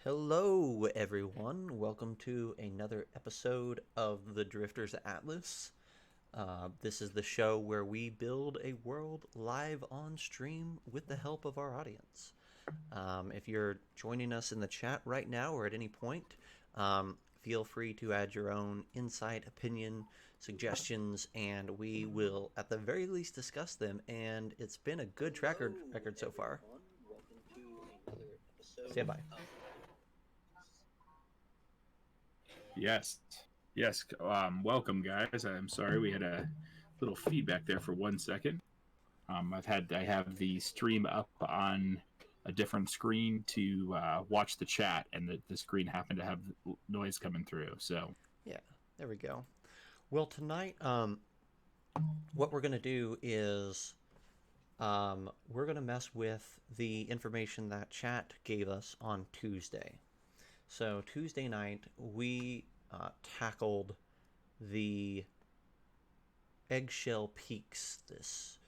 Hello, everyone. Welcome to another episode of the Drifter's Atlas. This is the show where we build a world live on stream with the help of our audience. If you're joining us in the chat right now or at any point, feel free to add your own insight, opinion, suggestions, and we will, at the very least, discuss them. And it's been a good track record so far. Stand by. Yes. Yes. Welcome, guys. I'm sorry we had a little feedback there for 1 second. I have the stream up on a different screen to watch the chat, and the screen happened to have noise coming through. So Yeah, there we go. Well, tonight, what we're going to do is we're going to mess with the information that chat gave us on Tuesday. So, Tuesday night, we tackled the Eggshell Peaks, this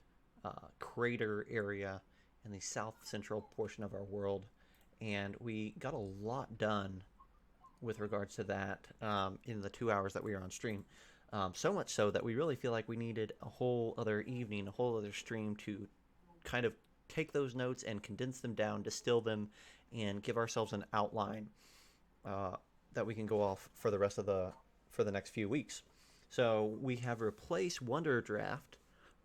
crater area in the south central portion of our world, and we got a lot done with regards to that in the 2 hours that we were on stream. So much so that we really feel like we needed a whole other evening, a whole other stream to kind of take those notes and condense them down, distill them, and give ourselves an outline that we can go off for the next few weeks. So we have replaced Wonder Draft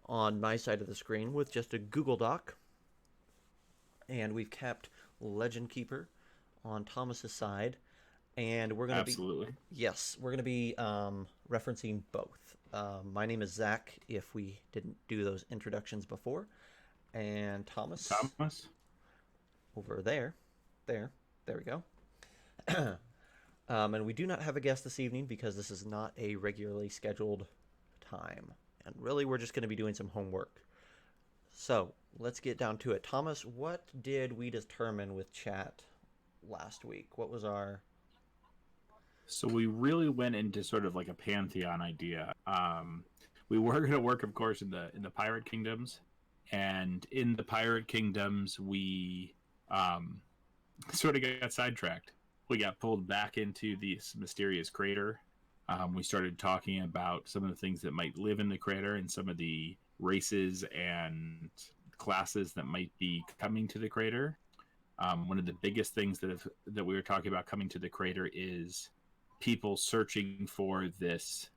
on my side of the screen with just a Google Doc, and we've kept Legend Keeper on Thomas's side, and we're going to be absolutely. yes, we're going to be referencing both. My name is Zach. If we didn't do those introductions before, and Thomas Thomas. over there we go. And we do not have a guest this evening because this is not a regularly scheduled time. And really, we're just going to be doing some homework. So, let's get down to it. Thomas, what did we determine with chat last week? What was our... So we really went into sort of like a pantheon idea. We were going to work, of course, in the pirate kingdoms, and in the pirate kingdoms, we sort of got sidetracked. We got pulled back into this mysterious crater. We started talking about some of the things that might live in the crater and some of the races and classes that might be coming to the crater. One of the biggest things that we were talking about coming to the crater is people searching for this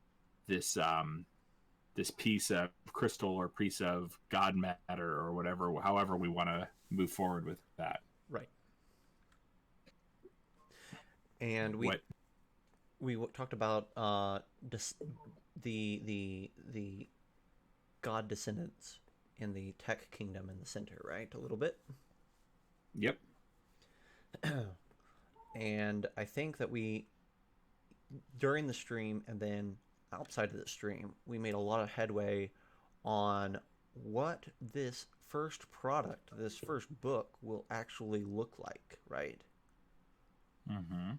piece of crystal or piece of god matter or whatever, however we want to move forward with that. Right. And we talked about the god descendants in the tech kingdom in the center, right? A little bit. Yep. And I think that we, during the stream and then outside of the stream, we made a lot of headway on what this first product, this first book, will actually look like, right? Mm-hmm.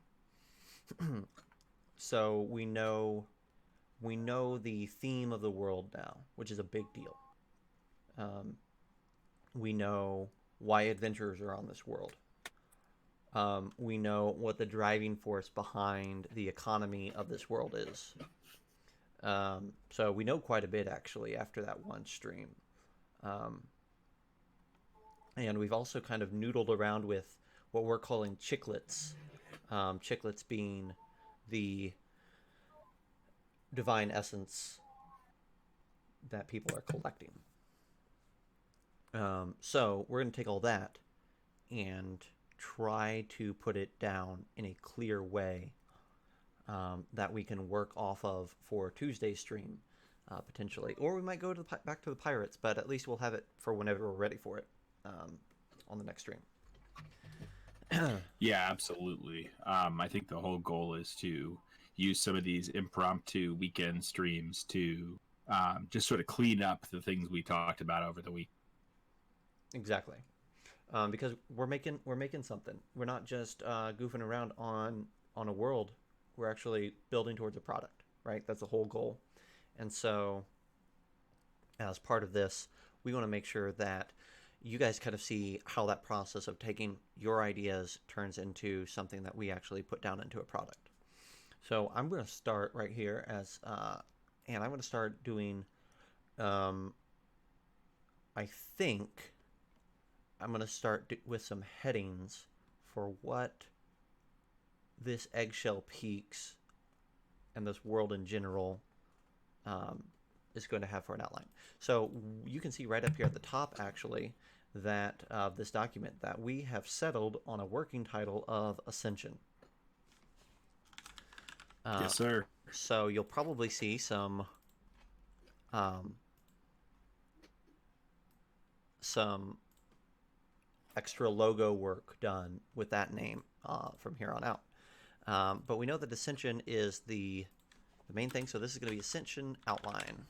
So we know the theme of the world now, which is a big deal. We know why adventurers are on this world. We know what the driving force behind the economy of this world is. So we know quite a bit, actually, after that one stream. And we've also kind of noodled around with what we're calling chiclets. Chiclets being the divine essence that people are collecting. So we're going to take all that and try to put it down in a clear way that we can work off of for Tuesday's stream, potentially. Or we might go to back to the pirates, but at least we'll have it for whenever we're ready for it on the next stream. Yeah, absolutely. I think the whole goal is to use some of these impromptu weekend streams to just sort of clean up the things we talked about over the week. Exactly. Because we're making something. We're not just goofing around on a world. We're actually building towards a product, right? That's the whole goal. And so, as part of this, we want to make sure that you guys kind of see how that process of taking your ideas turns into something that we actually put down into a product. So I'm going to start right here and I'm going to start doing, um, I think I'm going to start with some headings for what this eggshell peaks and this world in general um, is going to have for an outline. So you can see right up here at the top, actually, that this document that we have settled on a working title of Ascension. Yes, sir. So you'll probably see some um, some extra logo work done with that name from here on out. But we know that Ascension is the main thing, so this is going to be Ascension outline.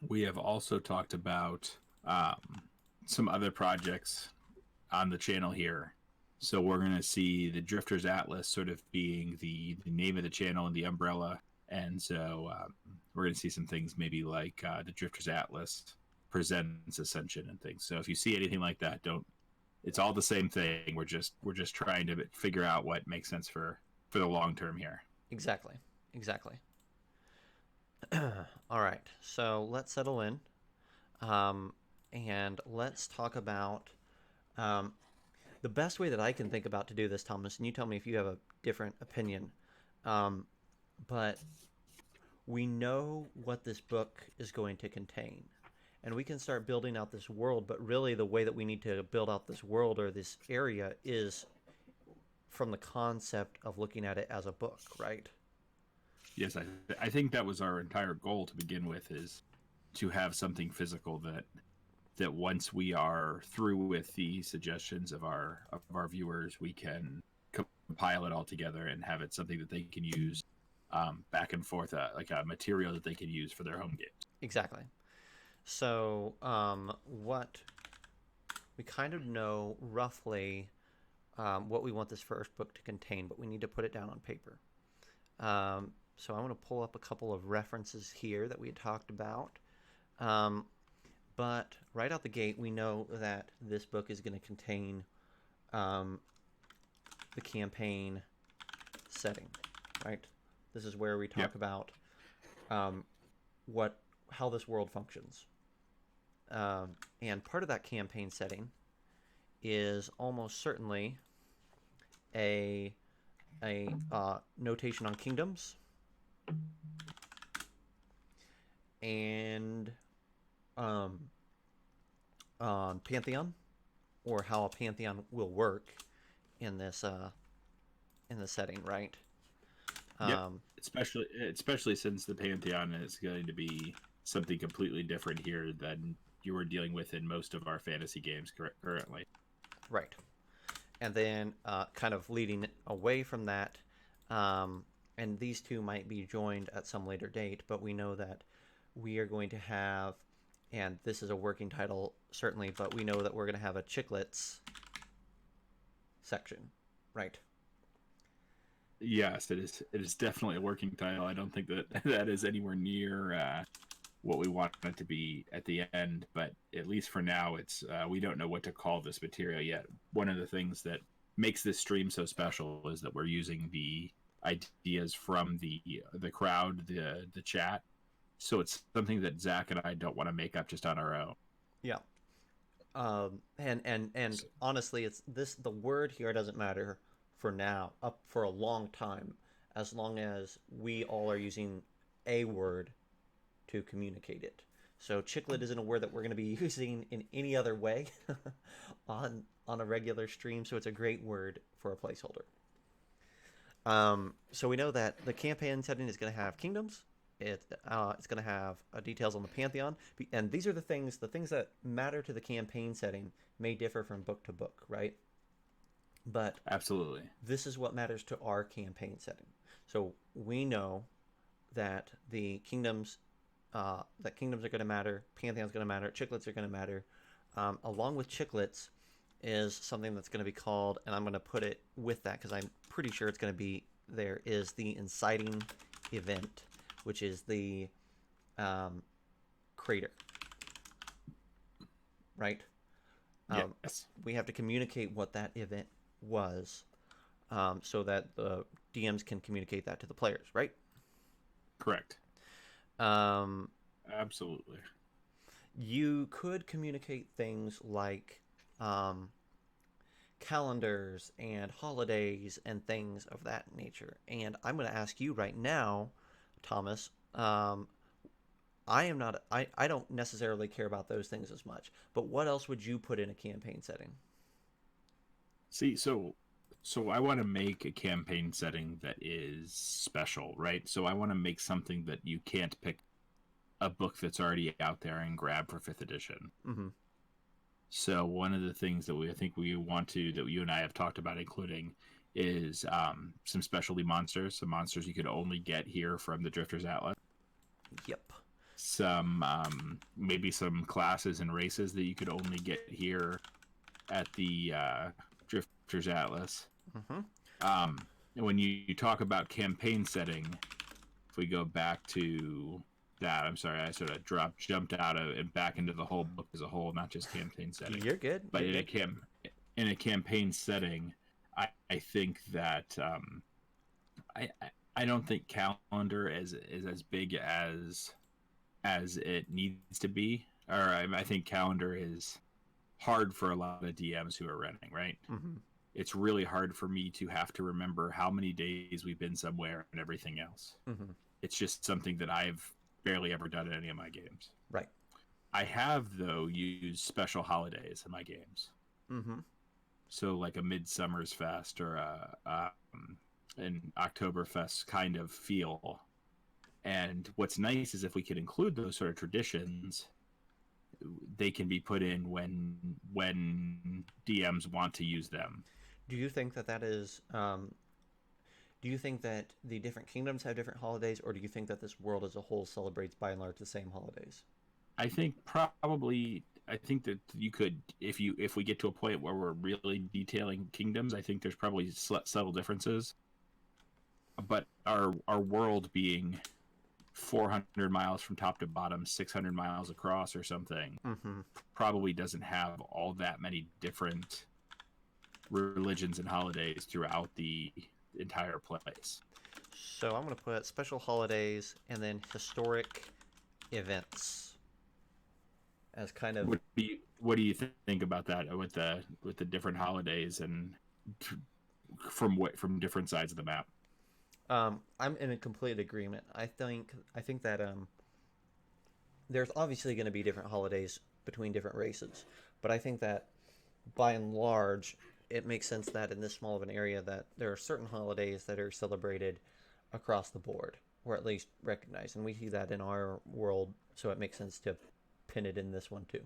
We have also talked about some other projects on the channel here. So we're going to see the Drifters Atlas sort of being the name of the channel and the umbrella. And so we're going to see some things maybe like the Drifters Atlas presents Ascension and things. So if you see anything like that, don't. It's all the same thing. We're just trying to figure out what makes sense for the long term here. Exactly. All right, so let's settle in, and let's talk about the best way that I can think about to do this, Thomas, and you tell me if you have a different opinion. But we know what this book is going to contain, and we can start building out this world, but really the way that we need to build out this world or this area is from the concept of looking at it as a book, right? Yes, I think that was our entire goal to begin with, is to have something physical that once we are through with the suggestions of our viewers, we can compile it all together and have it something that they can use back and forth, like a material that they can use for their home games. Exactly. So what we kind of know roughly what we want this first book to contain, but we need to put it down on paper. So I want to pull up a couple of references here that we had talked about. But right out the gate, we know that this book is going to contain the campaign setting, right? This is where we talk about how this world functions. And part of that campaign setting is almost certainly a notation on kingdoms and on Pantheon, or how a Pantheon will work in this setting, right? Yep. Especially since the Pantheon is going to be something completely different here than you were dealing with in most of our fantasy games currently. Right. And then kind of leading away from that, and these two might be joined at some later date, but we know that we are going to have, and this is a working title certainly, but we know that we're going to have a Chiclets section, right? Yes, it is. It is definitely a working title. I don't think that is anywhere near what we want it to be at the end, but at least for now, it's we don't know what to call this material yet. One of the things that makes this stream so special is that we're using the ideas from the crowd, the chat. So it's something that Zach and I don't want to make up just on our own. Yeah. And honestly, it's this. The word here doesn't matter for now, up for a long time, as long as we all are using a word to communicate it. So chiclet isn't a word that we're going to be using in any other way on a regular stream. So it's a great word for a placeholder. So we know that the campaign setting is going to have kingdoms. It's going to have details on the Pantheon, and these are the things that matter to the campaign setting may differ from book to book, right? But absolutely, this is what matters to our campaign setting. So we know that the kingdoms are going to matter, Pantheon's going to matter, Chiclets are going to matter. Along with Chiclets is something that's going to be called, and I'm going to put it with that because I'm pretty sure it's going to be there, is the inciting event, which is the crater. right? Um, Yes, we have to communicate what that event was, so that the DMs can communicate that to the players, right? correct. Um, Absolutely. you could communicate things like um, calendars and holidays and things of that nature. And I'm going to ask you right now, Thomas. I am not. I don't necessarily care about those things as much. But what else would you put in a campaign setting? See, so I want to make a campaign setting that is special, right? So I want to make something that you can't pick a book that's already out there and grab for fifth edition. Mm-hmm. So one of the things that I think we want to that you and I have talked about including is some specialty monsters, some monsters you could only get here from the Drifters Atlas. Yep. Some maybe some classes and races that you could only get here at the Drifters Atlas. Mm-hmm. And when you talk about campaign setting, if we go back to that, I'm sorry, I sort of jumped out of and back into the whole book as a whole, not just campaign setting. You're good. But You're good. in a campaign setting, I think that I I don't think calendar is as big as it needs to be. Or I think calendar is hard for a lot of DMs who are running, right? Mm-hmm. It's really hard for me to have to remember how many days we've been somewhere and everything else. Mm-hmm. It's just something that I've barely ever done in any of my games. Right. I have, though, used special holidays in my games. Mm-hmm. So, like a Midsummer's Fest or an Oktoberfest kind of feel. And what's nice is if we could include those sort of traditions, they can be put in when DMs want to use them. Do you think that that is? Do you think that the different kingdoms have different holidays, or do you think that this world as a whole celebrates by and large the same holidays? I think probably I think that you could if we get to a point where we're really detailing kingdoms, I think there's probably subtle differences. But our world being 400 miles from top to bottom, 600 miles across or something, Mm-hmm. probably doesn't have all that many different religions and holidays throughout the entire place. So I'm going to put special holidays and then historic events as kind of. What do you think about that with the different holidays and from different sides of the map? I'm in a complete agreement. I think that there's obviously going to be different holidays between different races, but I think that by and large, it makes sense that in this small of an area that there are certain holidays that are celebrated across the board, or at least recognized, and we see that in our world, so it makes sense to pin it in this one too.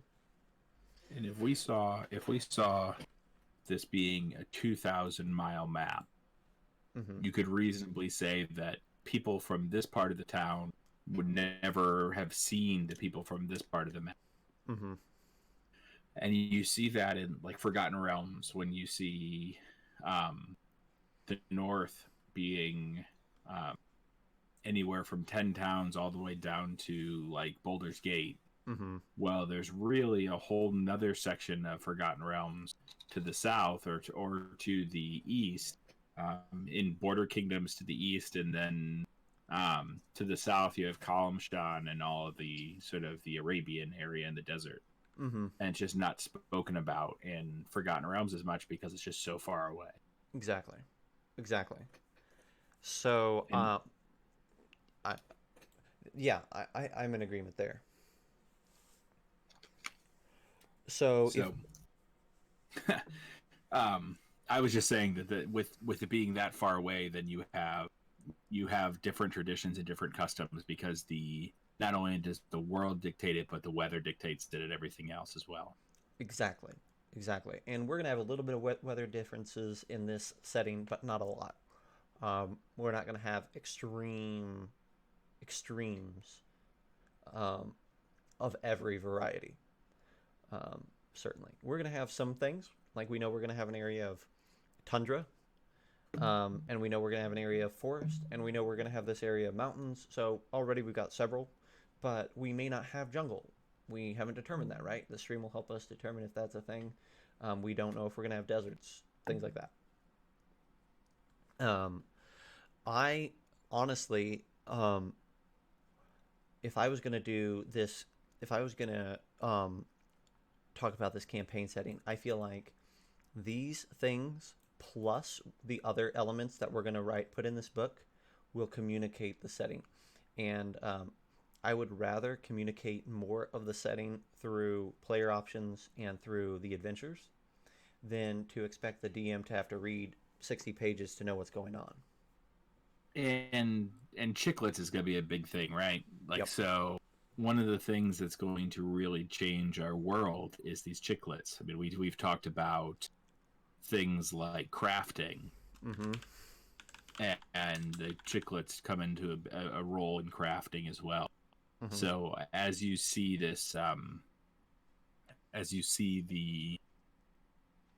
And if we saw this being a 2,000-mile map, Mm-hmm. you could reasonably say that people from this part of the town would never have seen the people from this part of the map. Mm-hmm. And you see that in like Forgotten Realms when you see the North being um, anywhere from 10 towns all the way down to like Boulder's Gate. Mm-hmm. Well, there's really a whole nother section of Forgotten Realms to the south or to the east, in border kingdoms to the east, and then to the south you have Kalimshan and all of the sort of the Arabian area in the desert. Mm-hmm. And it's just not spoken about in Forgotten Realms as much because it's just so far away. Exactly. Exactly. So, And I yeah, I'm in agreement there. So if so I was just saying that with it being that far away, then you have different traditions and different customs because the not only does the world dictate it, but the weather dictates it and everything else as well. exactly, exactly, and we're gonna have a little bit of weather differences in this setting, but not a lot. We're not gonna have extremes um, of every variety. Certainly, we're gonna have some things like we know we're gonna have an area of tundra, and we know we're gonna have an area of forest, and we know we're gonna have this area of mountains. So already we've got several, but we may not have jungle. We haven't determined that, right? The stream will help us determine if that's a thing. We don't know if we're gonna have deserts, things like that. Um, I honestly, if I was gonna do this, if I was gonna talk about this campaign setting, I feel like these things plus the other elements that we're gonna put in this book will communicate the setting, and I would rather communicate more of the setting through player options and through the adventures than to expect the DM to have to read 60 pages to know what's going on. And chiclets is going to be a big thing, right? Like, Yep. so one of the things that's going to really change our world is these chiclets. I mean, we've talked about things like crafting, Mm-hmm. and the chiclets come into a role in crafting as well. Mm-hmm. So as you see this, as you see the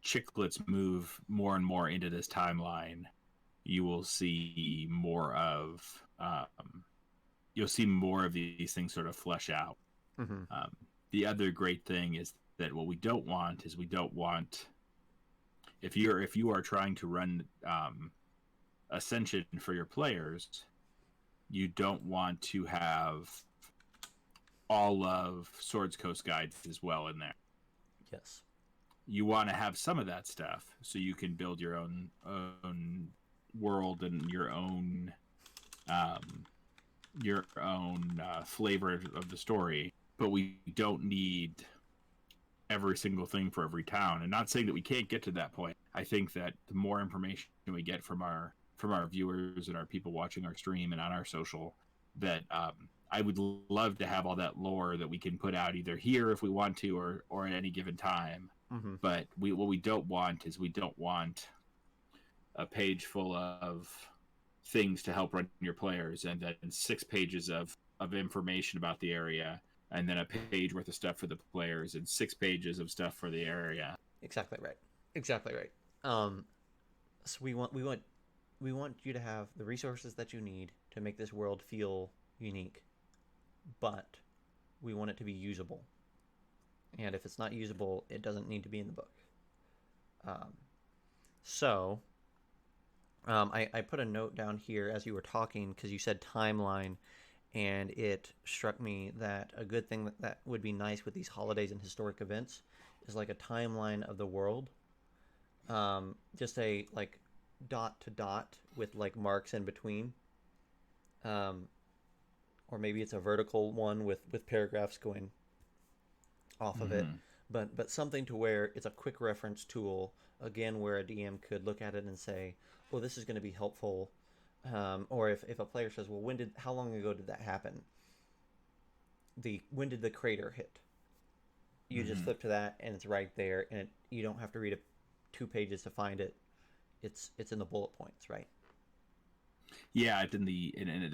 chiclets move more and more into this timeline, you will see more of you'll see more of these things sort of flesh out. Mm-hmm. The other great thing is that what we don't want is we don't want, if you are trying to run Ascension for your players, you don't want to have all of Swords Coast Guides as well in there. Yes. You want to have some of that stuff so you can build your own world and your own flavor of the story. But we don't need every single thing for every town. And not saying that we can't get to that point. I think that the more information we get from our viewers and our people watching our stream and on our social, that I would love to have all that lore that we can put out either here if we want to, or at any given time. Mm-hmm. But what we don't want is we don't want a page full of things to help run your players, and then 6 pages of information about the area, and then a page worth of stuff for the players, and 6 pages of stuff for the area. Exactly right. Exactly right. So we want you to have the resources that you need to make this world feel unique, but we want it to be usable. And if it's not usable, it doesn't need to be in the book. So I put a note down here as you were talking because you said timeline, and it struck me that a good thing that would be nice with these holidays and historic events is like a timeline of the world. Just a like dot to dot with like marks in between. Or maybe it's a vertical one with paragraphs going off of it, but something to where it's a quick reference tool, again, where a DM could look at it and say, well, this is going to be helpful. Or if a player says, well, how long ago did that happen? When did the crater hit? You just flip to that and it's right there, and you don't have to read 2 pages to find it. It's in the bullet points, right? Yeah, and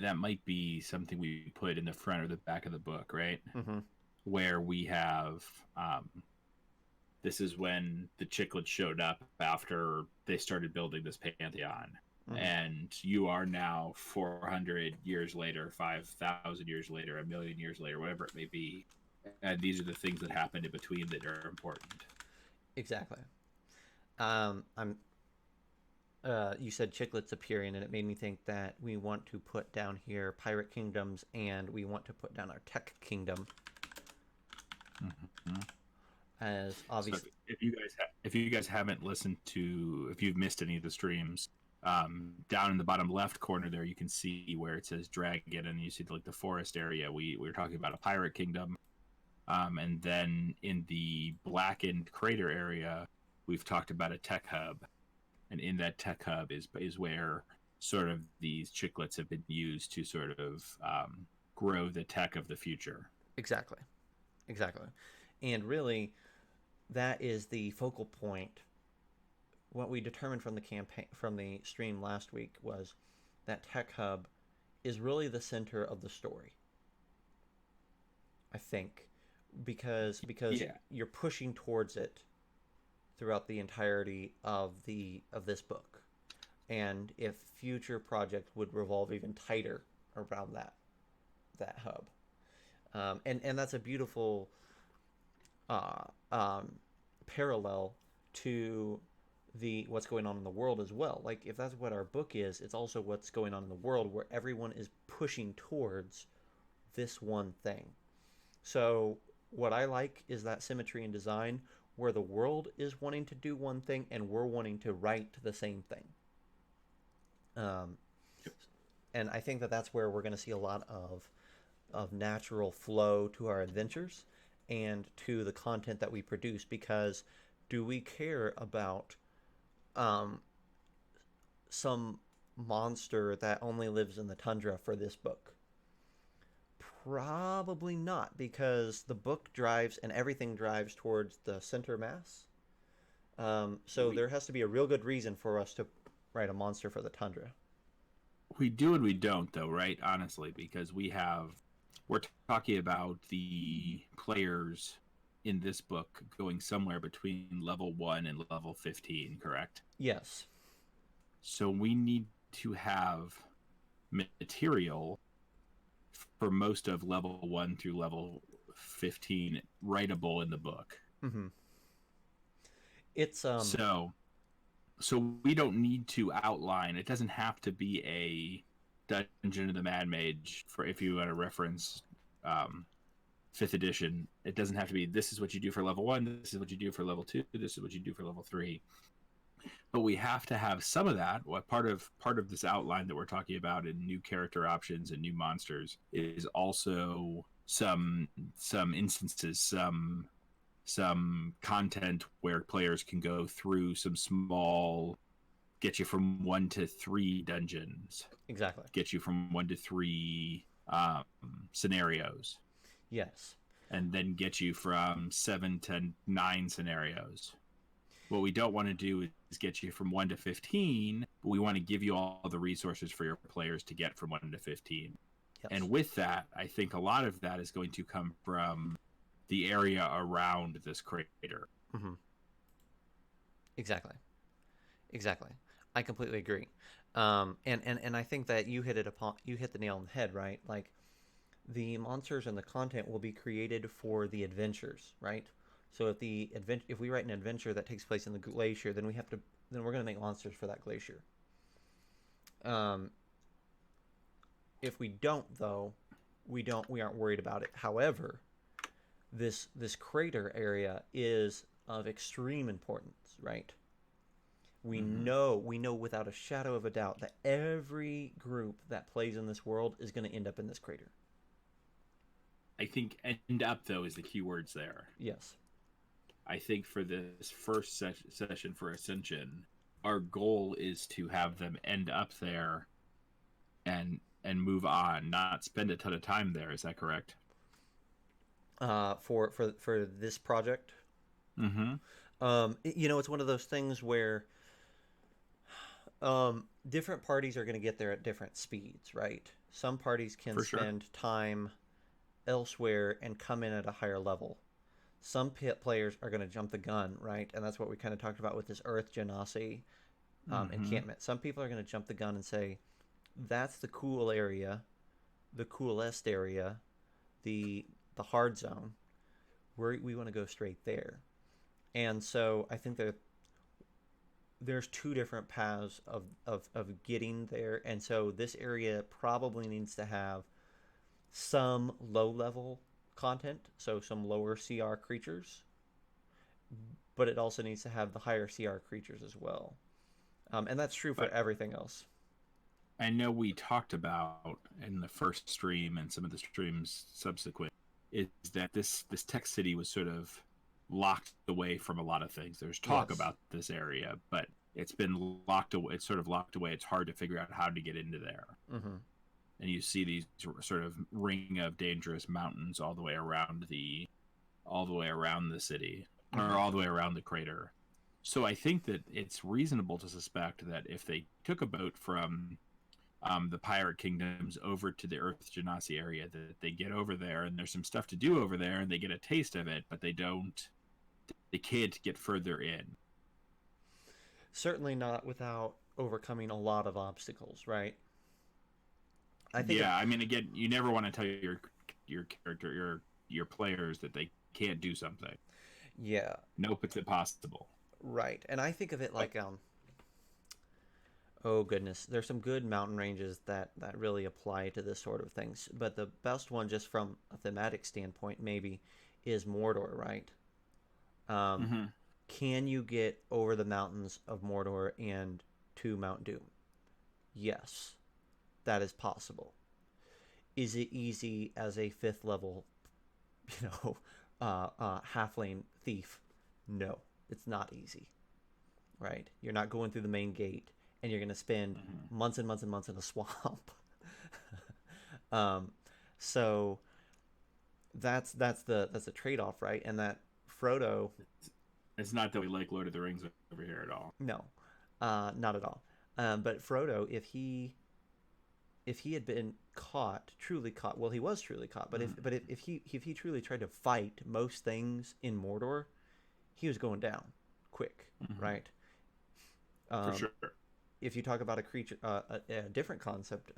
that might be something we put in the front or the back of the book, right? Mm-hmm. Where we have this is when the chiclets showed up after they started building this pantheon. Mm-hmm. And you are now 400 years later, 5,000 years later, 1,000,000 years later, whatever it may be. And these are the things that happened in between that are important. Exactly. You said chiclets appearing, and it made me think that we want to put down here pirate kingdoms, and we want to put down our tech kingdom. Mm-hmm. As obviously, so if you guys haven't listened to, if you've missed any of the streams, down in the bottom left corner there, you can see where it says dragon, and you see like the forest area. We were talking about a pirate kingdom, and then in the blackened crater area, we've talked about a tech hub, and in that tech hub is where sort of these chiclets have been used to sort of grow the tech of the future. Exactly. And really, that is the focal point. What we determined from the stream last week was that tech hub is really the center of the story, I think, because you're pushing towards it throughout the entirety of this book, and if future projects would revolve even tighter around that hub, and that's a beautiful uh, um, parallel to the what's going on in the world as well. Like if that's what our book is, it's also what's going on in the world where everyone is pushing towards this one thing. So what I like is that symmetry in design where the world is wanting to do one thing and we're wanting to write the same thing. Um, and I think that that's where we're going to see a lot of natural flow to our adventures and to the content that we produce because do we care about um, some monster that only lives in the tundra for this book? Probably not, because the book drives and everything drives towards the center mass. So We there has to be a real good reason for us to write a monster for the tundra. we do and we don't though, right? Honestly, because we're talking about the players in this book going somewhere between level 1 and level 15, correct? Yes. So we need to have material for most of level 1 through level 15 writable in the book. Mm-hmm. It's. So so we don't need to outline. It doesn't have to be a Dungeon of the Mad Mage for if you want to reference um, fifth edition. It doesn't have to be this is what you do for level 1, this is what you do for level 2, this is what you do for level 3. But we have to have some of that. What part of this outline that we're talking about in new character options and new monsters is also some instances, some content where players can go through some small get you from 1 to 3 dungeons, Exactly. get you from 1 to 3 scenarios, Yes. and then get you from 7 to 9 scenarios. What we don't want to do is get you from 1 to 15, but we want to give you all the resources for your players to get from 1 to 15. Yes. And with that, I think a lot of that is going to come from the area around this crater. Mm-hmm. Exactly. Exactly. I completely agree. And I think that you hit the nail on the head, right? Like the monsters and the content will be created for the adventures, right? So if we write an adventure that takes place in the glacier, then we're going to make monsters for that glacier. Um, if we don't though, we aren't worried about it. However, this crater area is of extreme importance, right? We know without a shadow of a doubt that every group that plays in this world is going to end up in this crater. I think end up, though, is the key words there. Yes. I think for this first session for Ascension, our goal is to have them end up there and move on, not spend a ton of time there. Is that correct? For this project, Mm-hmm. it's one of those things where different parties are going to get there at different speeds, right? Some parties can For sure. spend time elsewhere and come in at a higher level. Some players are going to jump the gun, right? And that's what we kind of talked about with this Earth Genasi encampment. Some people are going to jump the gun and say, that's the cool area, the coolest area, the hard zone. We want to go straight there. And so I think that there's two different paths of getting there. And so this area probably needs to have some low level content, so some lower CR creatures, but it also needs to have the higher CR creatures as well. And that's true for everything else. I know we talked about in the first stream and some of the streams subsequent is that this tech city was sort of locked away from a lot of things. There's talk Yes. about this area, but it's been locked away. It's sort of locked away. It's hard to figure out how to get into there. Mm-hmm. And you see these sort of ring of dangerous mountains all the way around the city, or all the way around the crater. So I think that it's reasonable to suspect that if they took a boat from the pirate kingdoms over to the Earth Genasi area, that they get over there and there's some stuff to do over there and they get a taste of it, but they can't get further in. Certainly not without overcoming a lot of obstacles, right? I mean, again, you never want to tell your character, your players that they can't do something. Yeah, Nope, it's impossible. right. And I think of it But like oh goodness, there's some good mountain ranges that really apply to this sort of things. But the best one, just from a thematic standpoint, maybe, is Mordor, right? Um, mhm. can you get over the mountains of Mordor and to Mount Doom? Yes, that is possible. Is it easy as a fifth level, you know, halfling thief? No, it's not easy, right? You're not going through the main gate, and you're going to spend Mhm. months and months and months in a swamp. um, so that's the trade off, right? And that Frodo, It's not that we like Lord of the Rings over here at all. no, not at all. But Frodo, if he had been caught, truly caught, well, he was truly caught. But Mhm. if he truly tried to fight most things in Mordor, he was going down quick, Mhm. right? For Um, sure. if you talk about a creature, a different concept,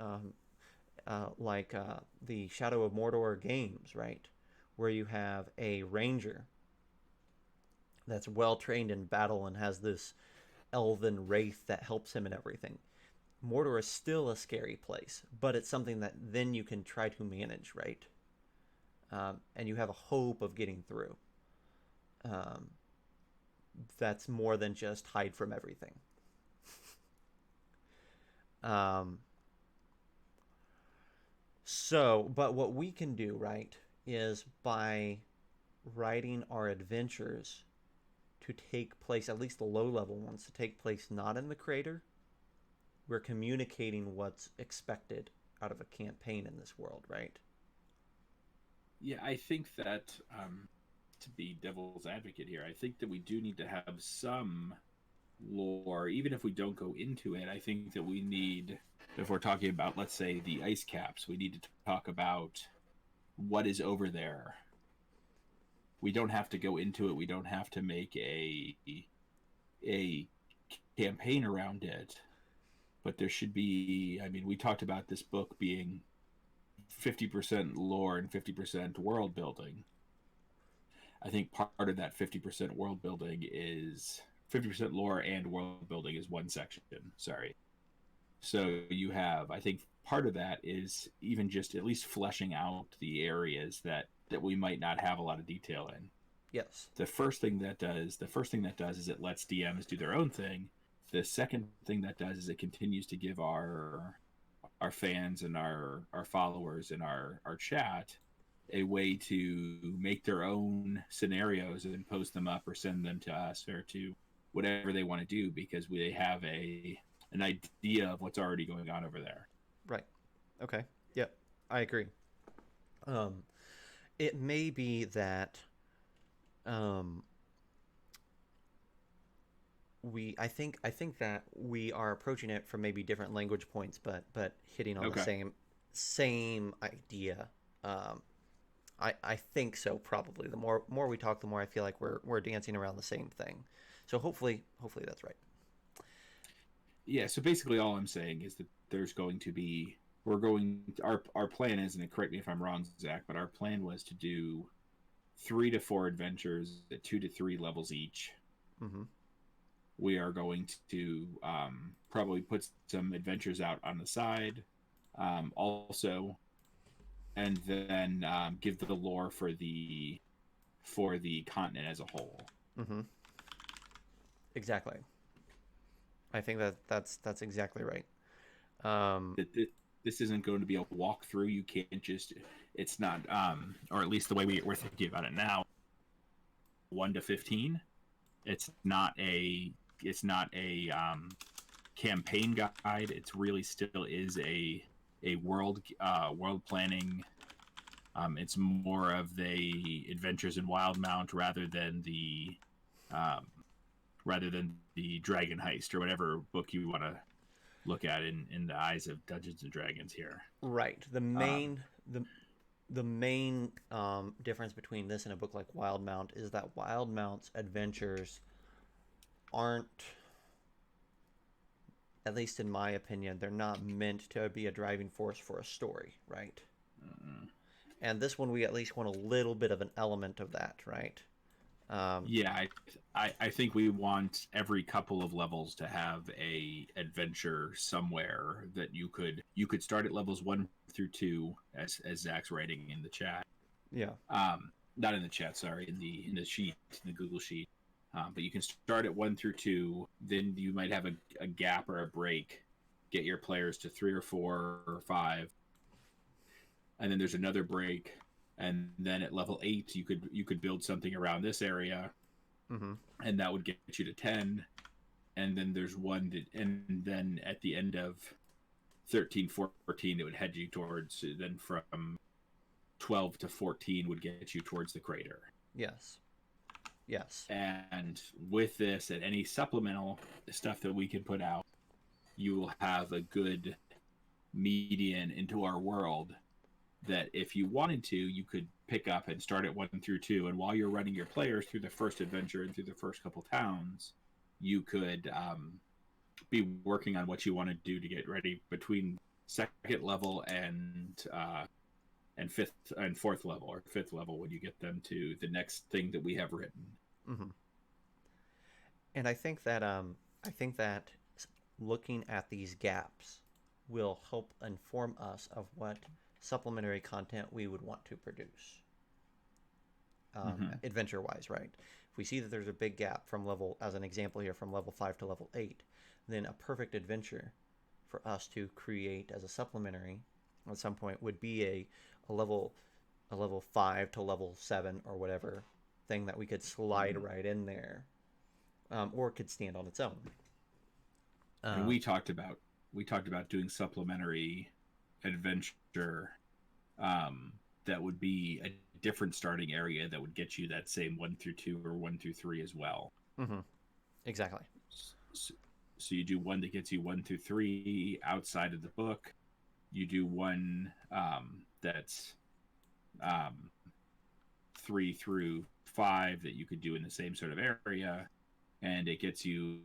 like the Shadow of Mordor games, right, where you have a ranger that's well trained in battle and has this elven wraith that helps him and everything. Mordor is still a scary place, but it's something that then you can try to manage, right? And you have a hope of getting through. Um, that's more than just hide from everything. Um, but what we can do, right, is by writing our adventures to take place, at least the low level ones, to take place not in the crater, we're communicating what's expected out of a campaign in this world, right? Yeah, I think that to be devil's advocate here, I think that we do need to have some lore, even if we don't go into it. I think that we need, if we're talking about, let's say, the ice caps, we need to talk about what is over there. We don't have to go into it. We don't have to make a campaign around it. But there should be. I mean, we talked about this book being 50% lore and 50% world building. I think part of that 50% world building is 50% lore and world building is one section. Sorry. So you have, I think part of that is even just at least fleshing out the areas that we might not have a lot of detail in. Yes. The first thing that does is it lets DMs do their own thing. The second thing that does is it continues to give our fans and our followers and our chat a way to make their own scenarios and post them up or send them to us or to whatever they want to do because they have a an idea of what's already going on over there. Right. Okay. Yep. I agree. Um, it may be that um, I think that we are approaching it from maybe different language points, but hitting on the Okay. same idea. Um, I think so. Probably the more we talk, the more I feel like we're dancing around the same thing. So hopefully that's right. Yeah, so basically all I'm saying is that there's going to be we're going our plan is, and correct me if I'm wrong, Zach, but our plan was to do 3 to 4 adventures at 2 to 3 levels each. Mm-hmm. We are going to probably put some adventures out on the side, also, and then give the lore for the continent as a whole. Mm-hmm. Exactly. I think that's exactly right. Um, This isn't going to be a walkthrough. You can't just. It's not, or at least the way we're thinking about it now. 1 to 15. It's not a. It's not a campaign guide. It's really still is a world planning. It's more of the Adventures in Wildmount um, rather than the Dragon Heist or whatever book you want to look at in the eyes of Dungeons and Dragons here. right. The Um, main the main difference between this and a book like Wildmount is that Wildmount's adventures aren't, at least in my opinion, they're not meant to be a driving force for a story, right? mm, And this one, we at least want a little bit of an element of that, right? Yeah, I think we want every couple of levels to have a adventure somewhere that you could start at levels 1 through 2, as Zach's writing in the chat. Yeah. Not in the chat, sorry, in the sheet, in the Google sheet. But you can start at 1 through 2. Then you might have a gap or a break, get your players to 3 or 4 or 5, and then there's another break, and then at level 8 you could build something around this area, Mm-hmm. and that would get you to 10. And then there's one that, and then at the end of 13, 14, it would head you towards, then from 12 to 14 would get you towards the crater. Yes. Yes. And with this and any supplemental stuff that we can put out, you will have a good median into our world that if you wanted to, you could pick up and start at 1 through 2. And while you're running your players through the first adventure and through the first couple towns, you could be working on what you want to do to get ready between second level and fifth and fourth level, or fifth level, when you get them to the next thing that we have written. Mm-hmm. And I think that looking at these gaps will help inform us of what supplementary content we would want to produce, adventure-wise, right? If we see that there's a big gap from level, as an example here, from level 5 to level 8, then a perfect adventure for us to create as a supplementary at some point would be a level 5 to level 7 or whatever thing that we could slide right in there, or it could stand on its own. And we talked about doing supplementary adventure that would be a different starting area that would get you that same 1 through 2 or 1 through 3 as well. Mm-hmm. Exactly. So you do one that gets you 1 through 3 outside of the book. You do one that's 3 through 5 that you could do in the same sort of area, and it gets you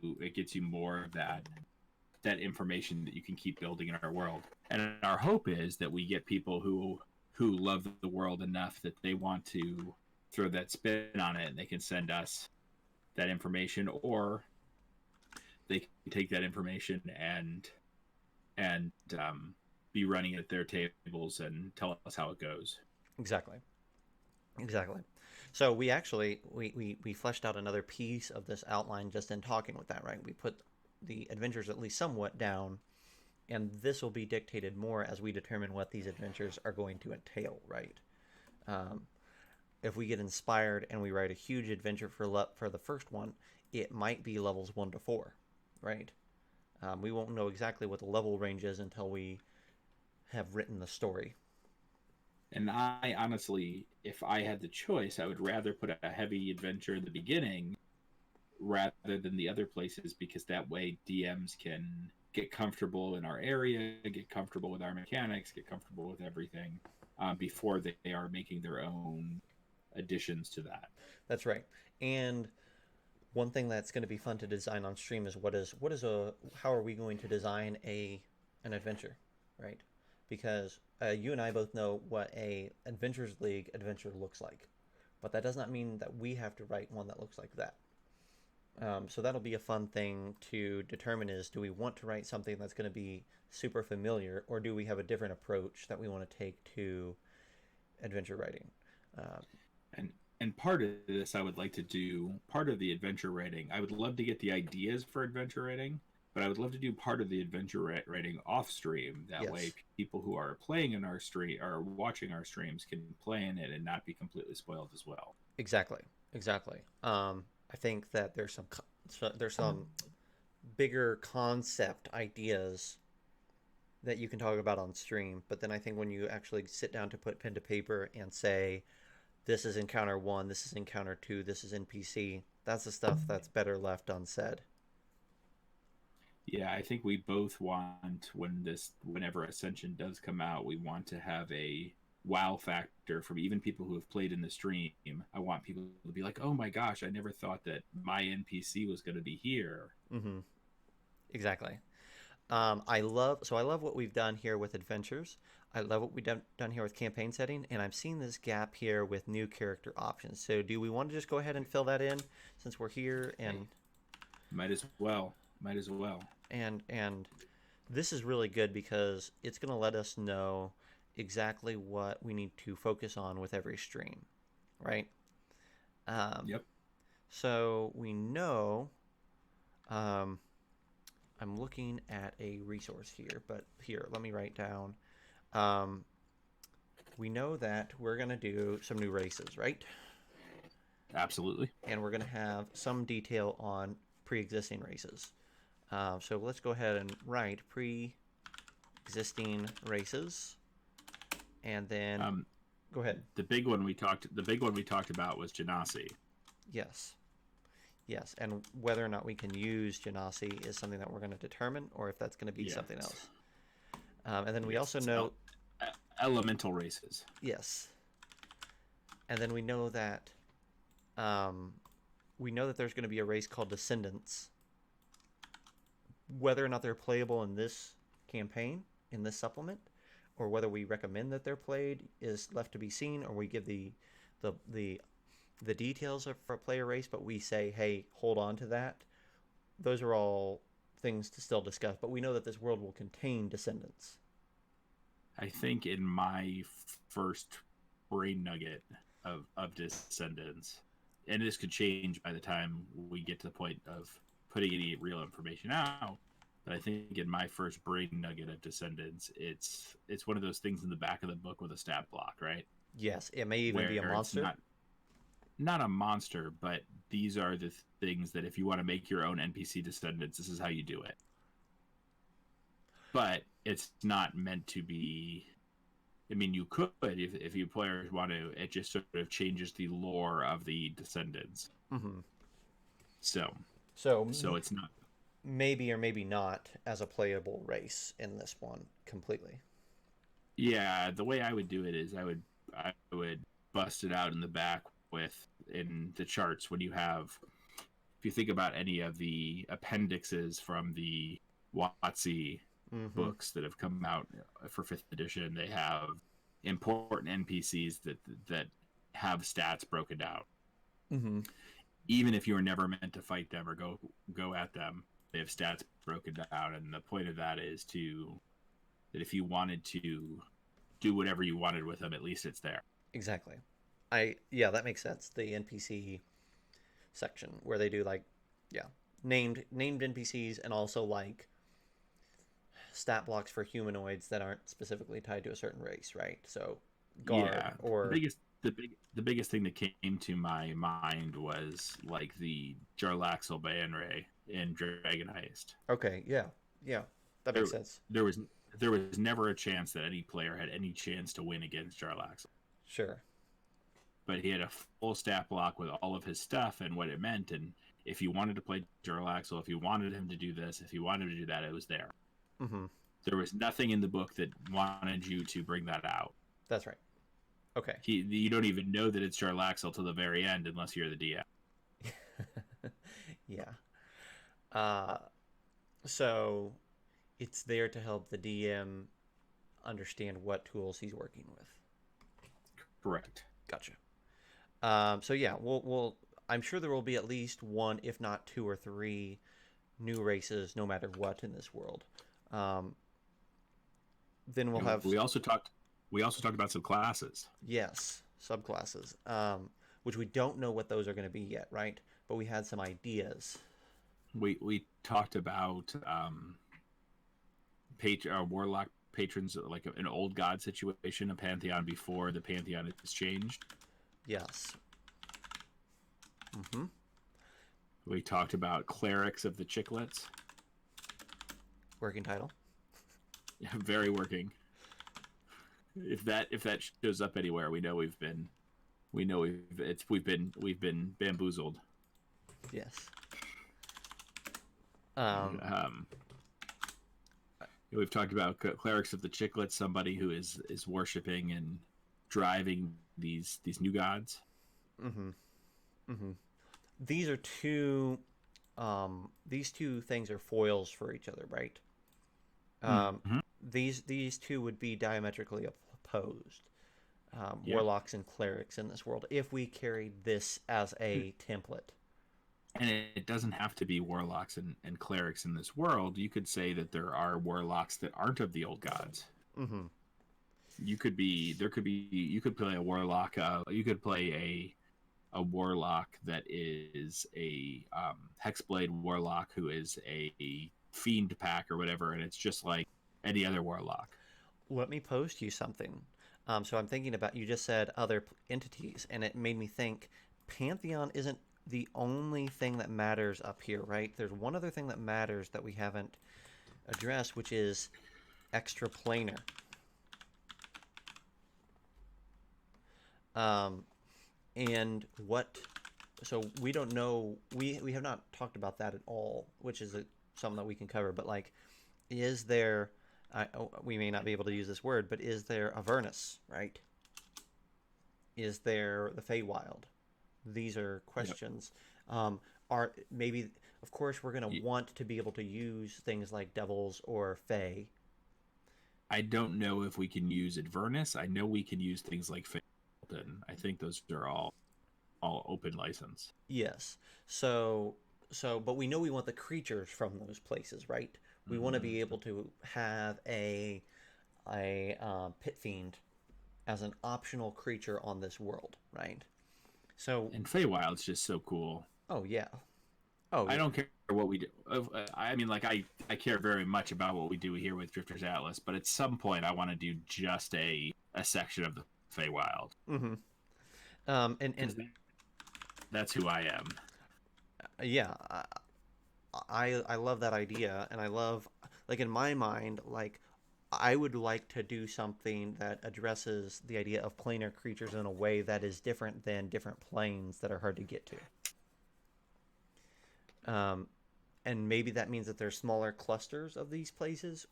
more of that information that you can keep building in our world. And our hope is that we get people who love the world enough that they want to throw that spin on it, and they can send us that information, or they can take that information and be running at their tables and tell us how it goes. Exactly. So we actually we fleshed out another piece of this outline just in talking with that, right? We put the adventures at least somewhat down, and this will be dictated more as we determine what these adventures are going to entail, right? If we get inspired and we write a huge adventure for the first one, it might be levels 1 to 4, right? We won't know exactly what the level range is until we have written the story. And I honestly, if I had the choice, I would rather put a heavy adventure in the beginning rather than the other places, because that way DMs can get comfortable in our area, get comfortable with our mechanics, get comfortable with everything before they are making their own additions to that. That's right. And one thing that's going to be fun to design on stream is how are we going to design an adventure, right? Because you and I both know what a Adventures League adventure looks like, but that does not mean that we have to write one that looks like that. So that'll be a fun thing to determine, is do we want to write something that's going to be super familiar, or do we have a different approach that we want to take to adventure writing? And part of this, I would like to do part of the adventure writing. I would love to get the ideas for adventure writing, but I would love to do part of the adventure writing off stream. That way, people who are playing in our stream or watching our streams can play in it and not be completely spoiled as well. Exactly. I think that there's some bigger concept ideas that you can talk about on stream, but then I think when you actually sit down to put pen to paper and say, this is encounter 1, this is encounter 2, this is NPC, that's the stuff that's better left unsaid. Yeah, I think we both want, whenever Ascension does come out, we want to have a wow factor from even people who have played in the stream. I want people to be like, oh my gosh, I never thought that my NPC was going to be here. Mm-hmm. Exactly. I love what we've done here with adventures. I love what we've done here with campaign setting, and I'm seeing this gap here with new character options. So do we want to just go ahead and fill that in since we're here? And Might as well. Might as well. and this is really good because it's going to let us know exactly what we need to focus on with every stream, right? Um, Yep. so we know. Um, I'm looking at a resource here, but here, let me write down. Um, we know that we're going to do some new races, right? Absolutely. And we're going to have some detail on pre-existing races. So let's go ahead and write pre-existing races, and then go ahead. The big one we talked about was Genasi. Yes. Yes, and whether or not we can use Genasi is something that we're going to determine, or if that's going to be something else. And then we also know elemental races. Yes, and then we know that there's going to be a race called Descendants. Whether or not they're playable in this campaign, in this supplement, or whether we recommend that they're played is left to be seen, or we give the details for a player race, but we say, hey, hold on to that. Those are all things to still discuss, but we know that this world will contain Descendants. I think in my first brain nugget of Descendants, and this could change by the time we get to the point of putting any real information out, but I think in my first brain nugget of Descendants, it's one of those things in the back of the book with a stat block, right? Yes, it may even be a monster. Not a monster, but these are the things that if you want to make your own NPC Descendants, this is how you do it. But it's not meant to be. I mean, you could if you players want to. It just sort of changes the lore of the Descendants. Mm-hmm. So it's not maybe or maybe not as a playable race in this one completely. Yeah, the way I would do it is I would bust it out in the back in the charts when you have, if you think about any of the appendixes from the WotC books that have come out for 5th edition, they have important NPCs that have stats broken down. Mm-hmm. Even if you were never meant to fight them or go at them, they have stats broken down, and the point of that is that if you wanted to do whatever you wanted with them, at least it's there. Exactly. That makes sense. The NPC section where they do named NPCs, and also like stat blocks for humanoids that aren't specifically tied to a certain race, right? So guard or the biggest thing that came to my mind was like the Jarlaxle Banray in Dragon Heist. Okay, yeah, that makes sense. There was never a chance that any player had any chance to win against Jarlaxle. Sure. But he had a full stat block with all of his stuff and what it meant, and if you wanted to play Jarlaxle, if you wanted him to do this, if you wanted to do that, it was there. Mm-hmm. There was nothing in the book that wanted you to bring that out. That's right. Okay. You don't even know that it's Jarlaxle till the very end unless you're the DM. Yeah. So it's there to help the DM understand what tools he's working with. Correct. Gotcha. So yeah, we'll. I'm sure there will be at least one, if not two or three, new races, no matter what, in this world. Then we'll have. We also talked about some classes. Yes, subclasses, which we don't know what those are going to be yet, right? But we had some ideas. We talked about warlock patrons, like an old god situation, a pantheon before the pantheon is changed. Yes. Mm-hmm. We talked about clerics of the chiclets. Working title. Yeah, very working. If that shows up anywhere, we know we've been bamboozled. Yes. We've talked about clerics of the chiclets, somebody who is worshiping and driving these new gods. Mm-hmm. Mm-hmm. These are two. These two things are foils for each other, right? these two would be diametrically opposed. Yep. Warlocks and clerics in this world, if we carried this as a template. And it doesn't have to be warlocks and clerics in this world. You could say that there are warlocks that aren't of the old gods. Mm-hmm. You could be there could be you could play a warlock. You could play a warlock that is a hexblade warlock who is a fiend pack or whatever, and it's just like any other warlock. Let me post you something. So I'm thinking about, you just said other entities, and it made me think Pantheon isn't the only thing that matters up here, right? There's one other thing that matters that we haven't addressed, which is extraplanar. And what? So we don't know. We have not talked about that at all, which is something that we can cover. But like, is there? We may not be able to use this word, but is there Avernus, right? Is there the Feywild? These are questions. Yep. Are maybe, of course, we're going to want to be able to use things like devils or Fey. I don't know if we can use Avernus. I know we can use things like Fey. I think those are all open license. Yes. But we know we want the creatures from those places, right? We want to be able to have a pit fiend as an optional creature on this world, right? So, and Feywild's just so cool. Oh yeah. Oh, I don't care what we do. I mean, like I care very much about what we do here with Drifters Atlas, but at some point I want to do just a section of the Feywild. Mm-hmm. And that's who I am. Yeah, I love that idea, and I love, like, in my mind, like, I would like to do something that addresses the idea of planar creatures in a way that is different than different planes that are hard to get to. And maybe that means that there's smaller clusters of these places.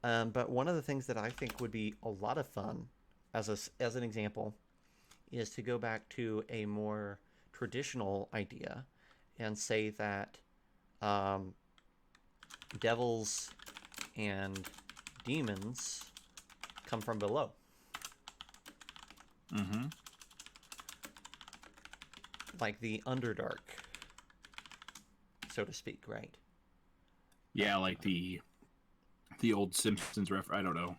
But one of the things that I think would be a lot of fun, as an example, is to go back to a more traditional idea and say that devils and demons come from below. Mm-hmm. Like the Underdark, so to speak, right? Yeah, like the old Simpsons I don't know.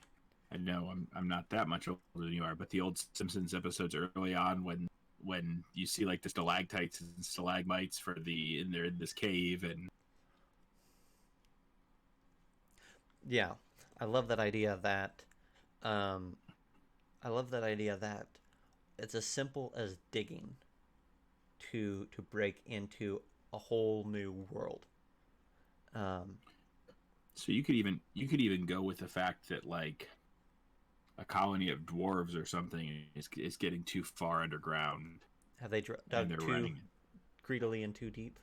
I know I'm not that much older than you are, but the old Simpsons episodes early on when you see like the stalactites and stalagmites they're in this cave. And yeah, I love that idea that it's as simple as digging to break into a whole new world. So you could even go with the fact that like a colony of dwarves or something is getting too far underground. Have they dug too greedily and too deep?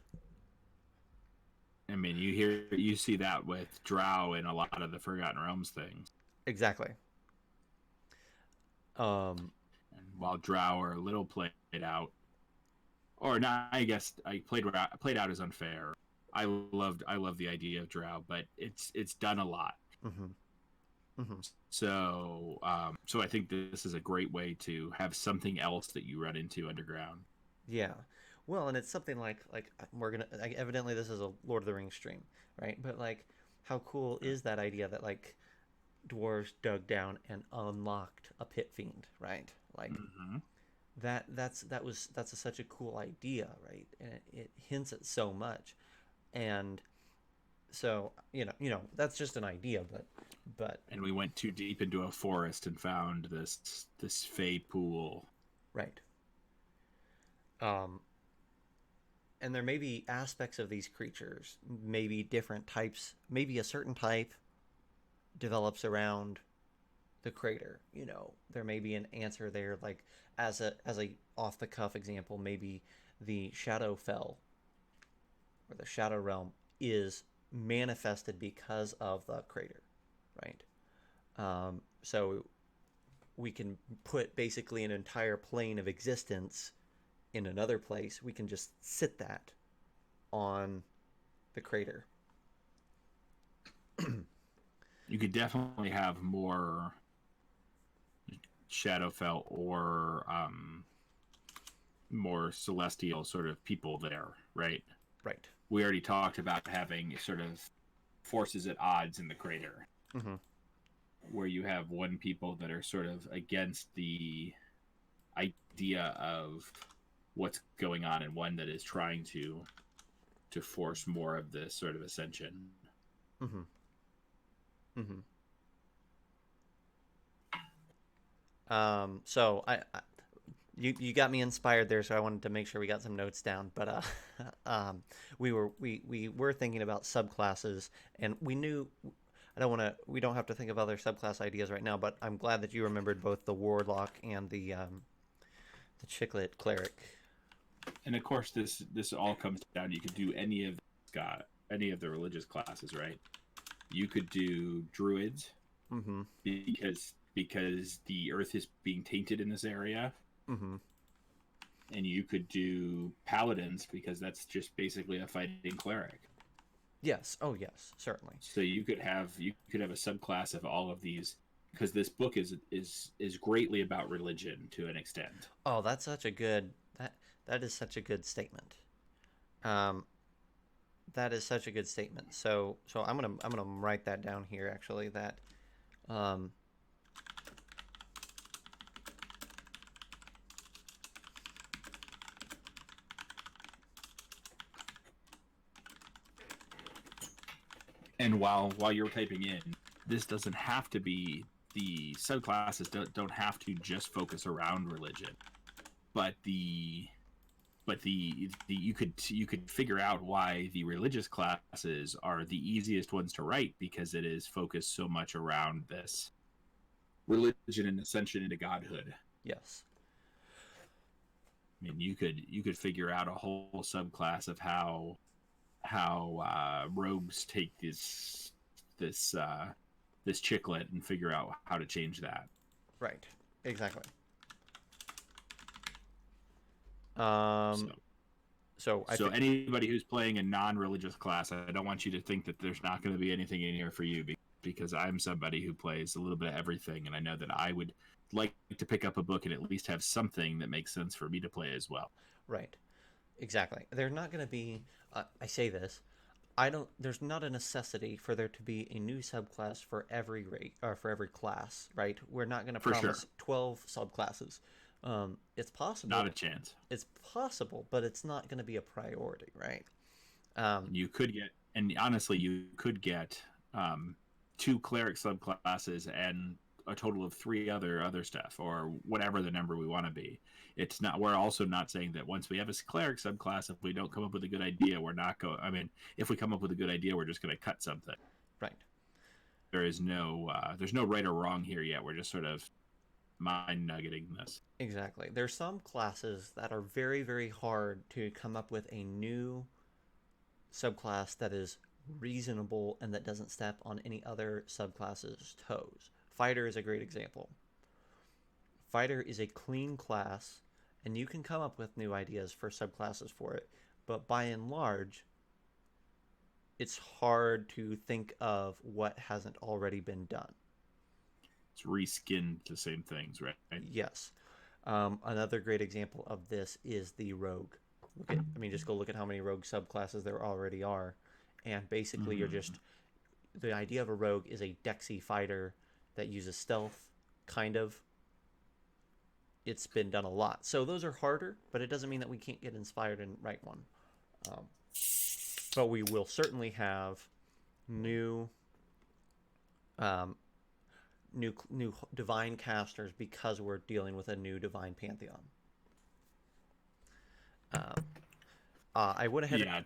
I mean, you see that with Drow in a lot of the Forgotten Realms things. Exactly. And while Drow are a little played out, or not, I guess played out is unfair. I love the idea of Drow, but it's done a lot. Mm-hmm. Mm-hmm. So I think this is a great way to have something else that you run into underground. Yeah. Well, and it's something like we're gonna, like, evidently this is a Lord of the Rings stream, right? But like, how cool is that idea that like dwarves dug down and unlocked a pit fiend, right? Like that's such a cool idea, right? And it hints at so much, and so that's just an idea, but and we went too deep into a forest and found this fey pool, right? And there may be aspects of these creatures, maybe different types, maybe a certain type develops around the crater. There may be an answer there, like as a off the cuff example, maybe the Shadowfell or the Shadow Realm is manifested because of the crater, right? So we can put basically an entire plane of existence in another place. We can just sit that on the crater. You could definitely have more Shadowfell or more celestial sort of people there, right? Right. We already talked about having sort of forces at odds in the crater, Mm-hmm. where you have one people that are sort of against the idea of what's going on, and one that is trying to force more of this sort of ascension. Mm-hmm. Mm-hmm. So you got me inspired there, so I wanted to make sure we got some notes down. But we were thinking about subclasses, and we knew we don't have to think of other subclass ideas right now. But I'm glad that you remembered both the warlock and the chiclet cleric. And of course, this all comes down. You could do any of the religious classes, right? You could do druids Mm-hmm. because the earth is being tainted in this area, Mm-hmm. and you could do paladins because that's just basically a fighting cleric. Yes. Oh, yes. Certainly. So you could have a subclass of all of these, because this book is greatly about religion to an extent. Oh, that's such a good that is such a good statement. Um, that is such a good statement. So I'm gonna write that down here. Actually, that um, And while you're typing in, this doesn't have to be, the subclasses don't have to just focus around religion, but the you could figure out why the religious classes are the easiest ones to write, because it is focused so much around this religion and ascension into godhood. yes. I mean, you could figure out a whole subclass of how rogues take this chiclet and figure out how to change that. Right. Exactly. So, So I so think anybody who's playing a non-religious class, I don't want you to think that there's not going to be anything in here for you, because I'm somebody who plays a little bit of everything, and I know that I would like to pick up a book and at least have something that makes sense for me to play as well. right. Exactly. There's not going to be. I say this. I don't. There's not a necessity for there to be a new subclass for every rate or for every class. Right. We're not going to For sure. promise 12 subclasses. It's possible. Not a chance. It's possible, but it's not going to be a priority. Right. Um, You could get, and honestly, you could get two cleric subclasses and a total of three other stuff, or whatever the number we want to be. It's not. We're also not saying that once we have a cleric subclass, if we don't come up with a good idea, we're not going. I mean, if we come up with a good idea, we're just going to cut something. right. There's no right or wrong here yet. We're just sort of mind nuggeting this. Exactly. There's some classes that are very, very hard to come up with a new subclass that is reasonable and that doesn't step on any other subclass's toes. Fighter is a great example. Fighter is a clean class, and you can come up with new ideas for subclasses for it, but by and large, it's hard to think of what hasn't already been done. It's reskinned the same things, right? Yes. Another great example of this is the rogue. Just go look at how many rogue subclasses there already are, and basically you're just the idea of a rogue is a Dexy fighter that uses stealth, kind of. It's been done a lot, so those are harder, but it doesn't mean that we can't get inspired and write one. Um, but we will certainly have new, new divine casters because we're dealing with a new divine pantheon. I went ahead. Yeah,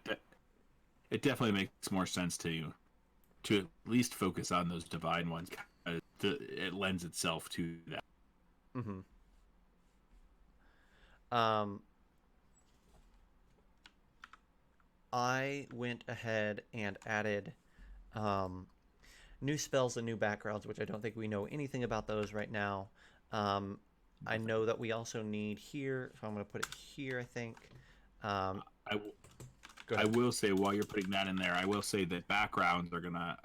it definitely makes more sense to at least focus on those divine ones. It lends itself to that. Mm-hmm. Um, I went ahead and added new spells and new backgrounds, which I don't think we know anything about those right now. I know that we also need here, so I'm going to put it here, I think. I will. Go I ahead. will say, while you're putting that in there, I will say that backgrounds are gonna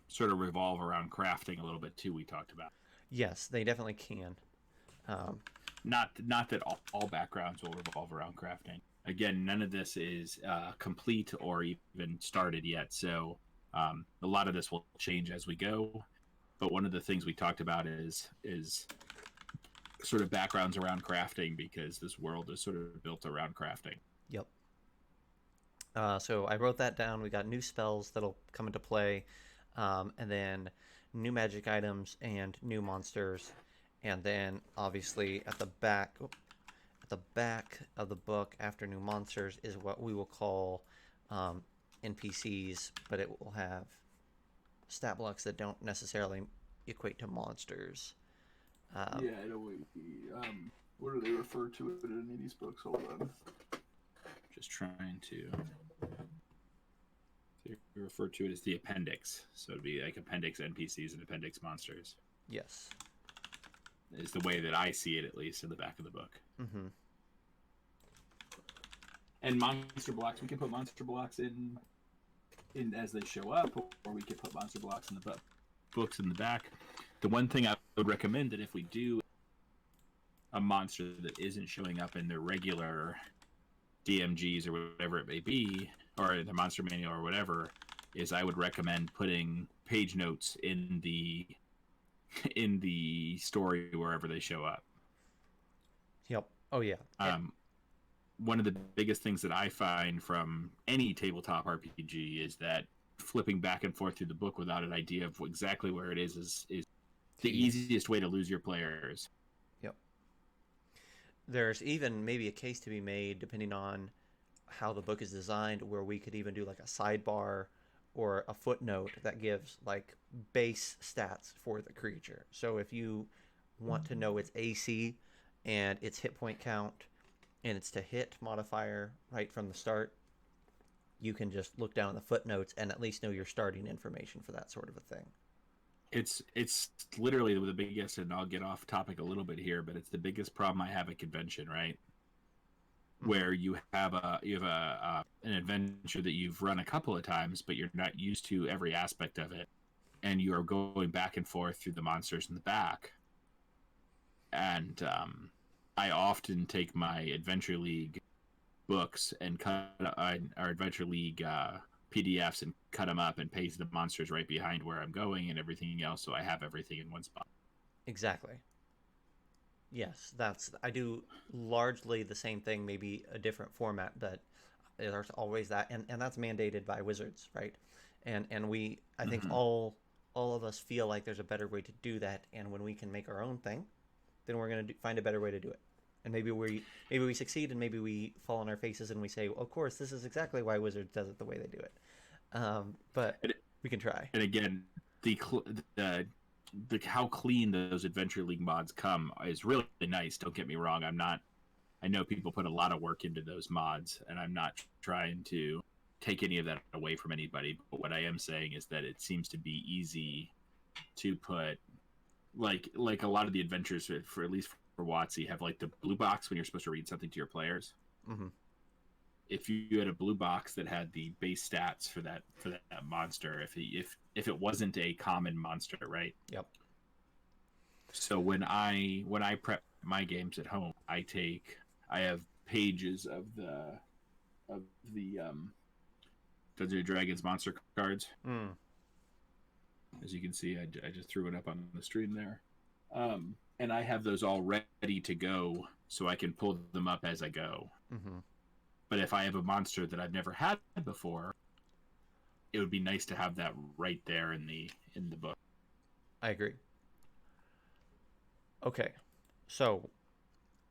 sort of revolve around crafting a little bit too. We talked about Yes, they definitely can. Um, not that all backgrounds will revolve around crafting. Again, none of this is complete or even started yet, so a lot of this will change as we go. But one of the things we talked about is sort of backgrounds around crafting, because this world is sort of built around crafting. yep. So I wrote that down. We got new spells that'll come into play, and then new magic items and new monsters, and then obviously at the back of the book, after new monsters, is what we will call um, NPCs, but it will have stat blocks that don't necessarily equate to monsters. Um, Yeah, I know what do they refer to it in any of these books? Hold on. Just trying to. They refer to it as the appendix. So it'd be like appendix NPCs and appendix monsters. yes. Is the way that I see it, at least, in the back of the book. Mm-hmm. And monster blocks, we can put monster blocks in as they show up, or we could put monster blocks in the books in the back. The one thing I would recommend that if we do a monster that isn't showing up in their regular DMGs or whatever it may be, or the monster manual or whatever, is I would recommend putting page notes in the story wherever they show up. Yep. Oh yeah. One of the biggest things that I find from any tabletop RPG is that flipping back and forth through the book without an idea of exactly where it is the easiest way to lose your players. Yep. There's even maybe a case to be made, depending on how the book is designed, where we could even do like a sidebar or a footnote that gives like base stats for the creature. So if you want to know its AC and its hit point count and it's to hit modifier right from the start, you can just look down the footnotes and at least know your starting information for that sort of a thing. It's literally the biggest, and I'll get off topic a little bit here, but it's the biggest problem I have at convention, right? Mm-hmm. Where you have an adventure that you've run a couple of times, but you're not used to every aspect of it, and you are going back and forth through the monsters in the back. And I often take my Adventure League books and cut our Adventure League PDFs and cut them up and paste the monsters right behind where I'm going and everything else, so I have everything in one spot. Exactly. Yes, I do largely the same thing, maybe a different format, but there's always that, and that's mandated by Wizards, right? And we, I think all of us feel like there's a better way to do that, and when we can make our own thing, then we're going to find a better way to do it. And maybe we succeed, and maybe we fall on our faces and we say, well, of course, this is exactly why Wizards does it the way they do it. But we can try. And again, the how clean those Adventure League mods come is really nice. Don't get me wrong. I know people put a lot of work into those mods, and I'm not trying to take any of that away from anybody. But what I am saying is that it seems to be easy to put, like a lot of the adventures, for at least for WotC, have like the blue box when you're supposed to read something to your players. Mm-hmm. If you had a blue box that had the base stats for that monster, if it wasn't a common monster, right? Yep. So when I prep my games at home, I have pages of the Dungeons and Dragons monster cards. Mm. As you can see, I just threw it up on the stream there. And I have those all ready to go, so I can pull them up as I go. Mm-hmm. But if I have a monster that I've never had before, it would be nice to have that right there in the book. I agree. Okay, so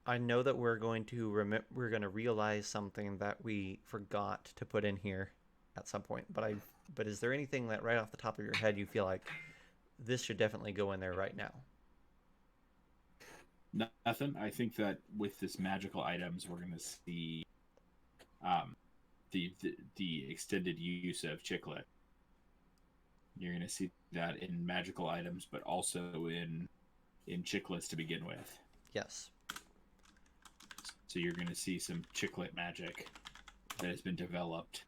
I know that we're going to realize something that we forgot to put in here at some point. But is there anything that right off the top of your head you feel like this should definitely go in there right now? Nothing. I think that with this magical items, we're going to see the extended use of chiclet. You're going to see that in magical items, but also in chiclets to begin with. Yes. So you're going to see some chiclet magic that has been developed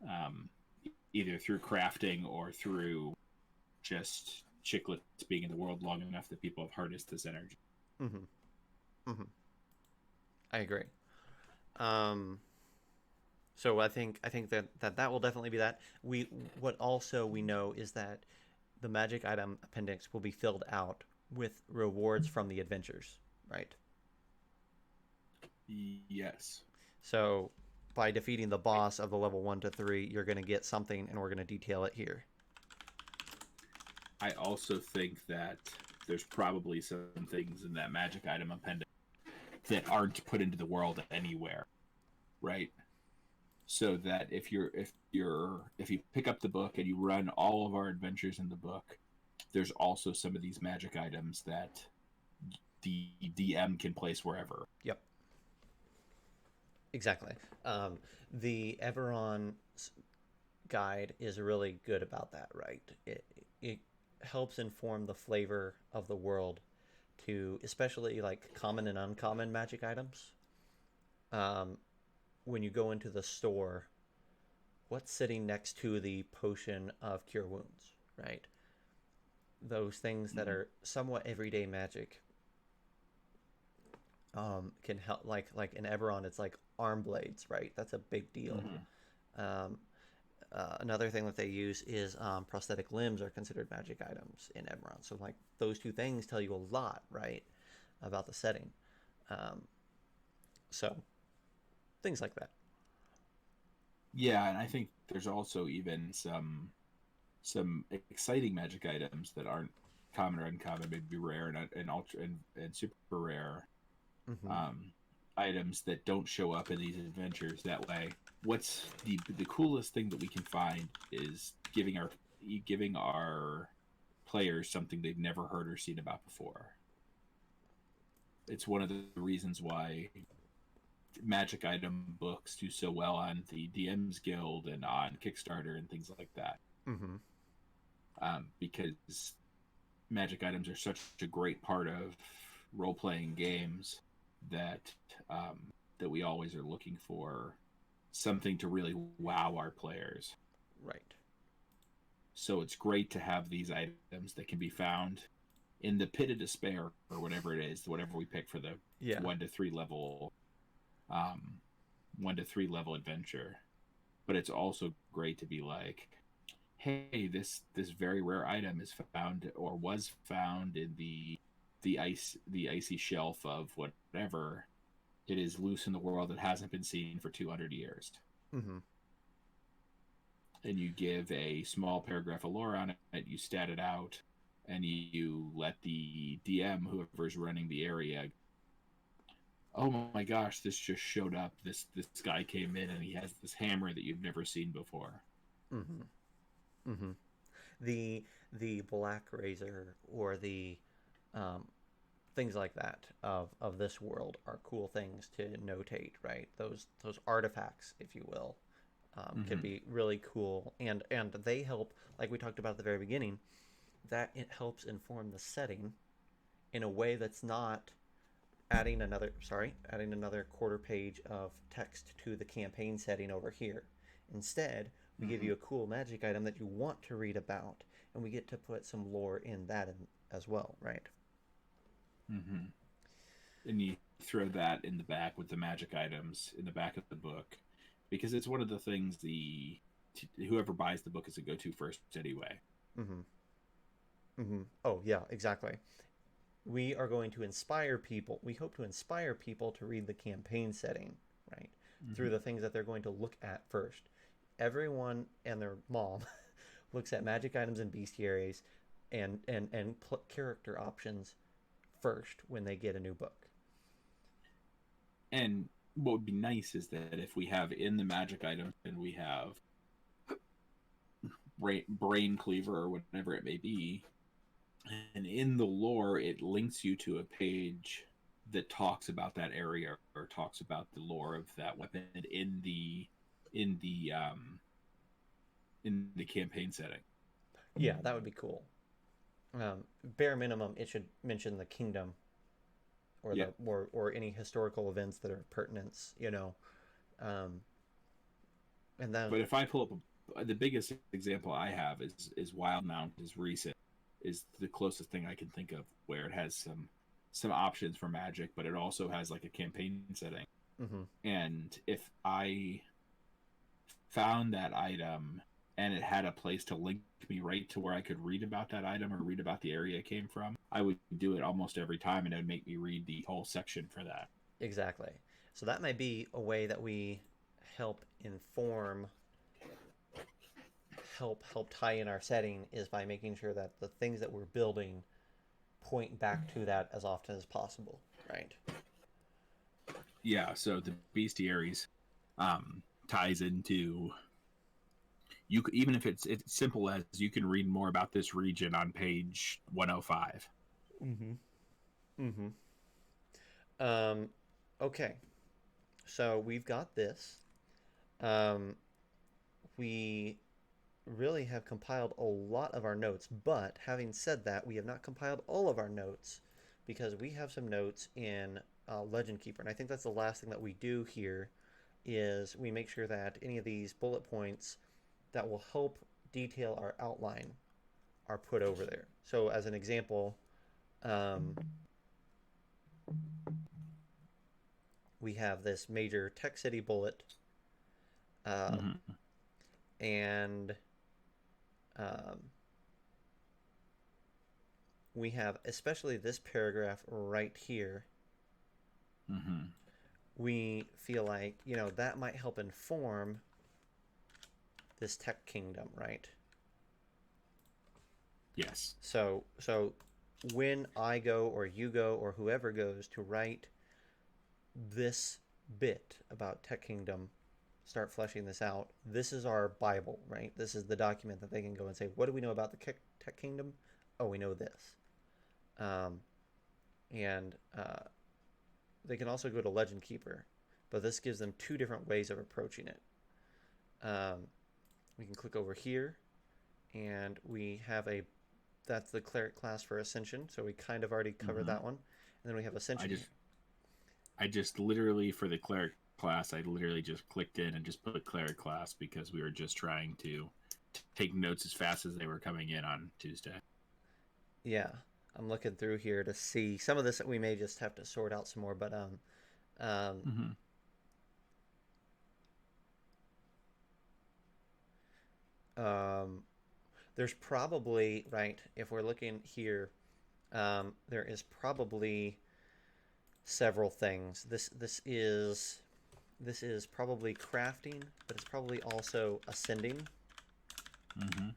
um, either through crafting or through just chiclets being in the world long enough that people have harnessed this energy. Mm-hmm. Mm-hmm. I agree. Um, so I think that will definitely be that. What also we know is that the magic item appendix will be filled out with rewards from the adventures, right? Yes. So by defeating the boss of the level 1 to 3, you're going to get something, and we're going to detail it here. I also think that there's probably some things in that magic item appendix that aren't put into the world anywhere, right? So that if you pick up the book and you run all of our adventures in the book, there's also some of these magic items that the DM can place wherever. Yep, exactly. The Everon guide is really good about that, right? It helps inform the flavor of the world to especially like common and uncommon magic items. Um, when you go into the store, what's sitting next to the potion of cure wounds, right? Those things that Mm-hmm. are somewhat everyday magic can help. Like in Eberron, it's like arm blades, right? That's a big deal. Mm-hmm. Um, another thing that they use is prosthetic limbs are considered magic items in Eberron. So like those two things tell you a lot, right, about the setting. Um, so things like that. Yeah, and I think there's also even some exciting magic items that aren't common or uncommon, maybe rare and ultra and super rare Mm-hmm. um, items that don't show up in these adventures. That way, what's the coolest thing that we can find is giving our players something they've never heard or seen about before. It's one of the reasons why magic item books do so well on the DM's Guild and on Kickstarter and things like that. Mm-hmm. Because magic items are such a great part of role playing games that that we always are looking for something to really wow our players. Right. So it's great to have these items that can be found in the pit of despair or whatever it is, whatever we pick for the Yeah. 1 to 3 level um, 1 to 3 level adventure. But it's also great to be like, hey, this very rare item is found or was found in the icy shelf of whatever. It is loose in the world. It hasn't been seen for 200 years. Mm-hmm. And you give a small paragraph of lore on it, you stat it out, and you let the DM, whoever's running the area, oh my gosh, this just showed up. This guy came in and he has this hammer that you've never seen before. Mm-hmm. Mm-hmm. The black razor or the um, things like that of this world are cool things to notate, right? Those artifacts, if you will, can Mm-hmm. be really cool, and they help, like we talked about at the very beginning, that it helps inform the setting in a way that's not adding another quarter page of text to the campaign setting over here. Instead, we give Mm-hmm. you a cool magic item that you want to read about, and we get to put some lore in that as well, right? Mm-hmm. And you throw that in the back with the magic items in the back of the book because it's one of the things whoever buys the book is a go-to first anyway. Mm-hmm. Mm-hmm. Oh yeah, exactly. We are going to inspire people. We hope to inspire people to read the campaign setting, right? Through Mm-hmm. the things that they're going to look at first. Everyone and their mom looks at magic items and bestiaries and character options first when they get a new book. And what would be nice is that if we have in the magic item and we have brain cleaver or whatever it may be, and in the lore it links you to a page that talks about that area or talks about the lore of that weapon in the in the campaign setting. Yeah, that would be cool. Bare minimum, it should mention the kingdom or Yeah. or any historical events that are pertinence. Um, And then, But if I pull up the biggest example I have is Wildmount is recent, is the closest thing I can think of where it has some options for magic, but it also has like a campaign setting. mm-hmm, And if I found that item and it had a place to link me right to where I could read about that item or read about the area it came from, I would do it almost every time, and it would make me read the whole section for that. exactly. So that might be a way that we help inform, help tie in our setting is by making sure that the things that we're building point back to that as often as possible, right? Yeah, so the bestiaries ties into you. Even if it's simple as you can read more about this region on page 105. Mm-hmm. Mm-hmm. Um, okay, so we've got this. Um, we really have compiled a lot of our notes, but having said that, we have not compiled all of our notes because we have some notes in Legend Keeper, and I think that's the last thing that we do here is we make sure that any of these bullet points that will help detail our outline are put over there. So as an example, um, we have this major tech city bullet, um, Mm-hmm. and um, we have especially this paragraph right here. Mm-hmm. We feel like that might help inform this tech kingdom, right? Yes. So when I go or you go or whoever goes to write this bit about tech kingdom, start fleshing this out, this is our bible, right? This is the document that they can go and say, what do we know about the tech kingdom? Oh, we know this. um, and they can also go to Legend Keeper, but this gives them two different ways of approaching it. um, we can click over here and we have that's the cleric class for Ascension, so we kind of already covered Mm-hmm. that one. And then we have I Ascension. just I just literally for the cleric class, I literally just clicked in and just put cleric class because we were just trying to take notes as fast as they were coming in on Tuesday. Yeah, I'm looking through here to see some of this that we may just have to sort out some more, but um, Mm-hmm. um, there's probably, right, if we're looking here, there is probably several things. This is probably crafting, but it's probably also ascending Mm-hmm.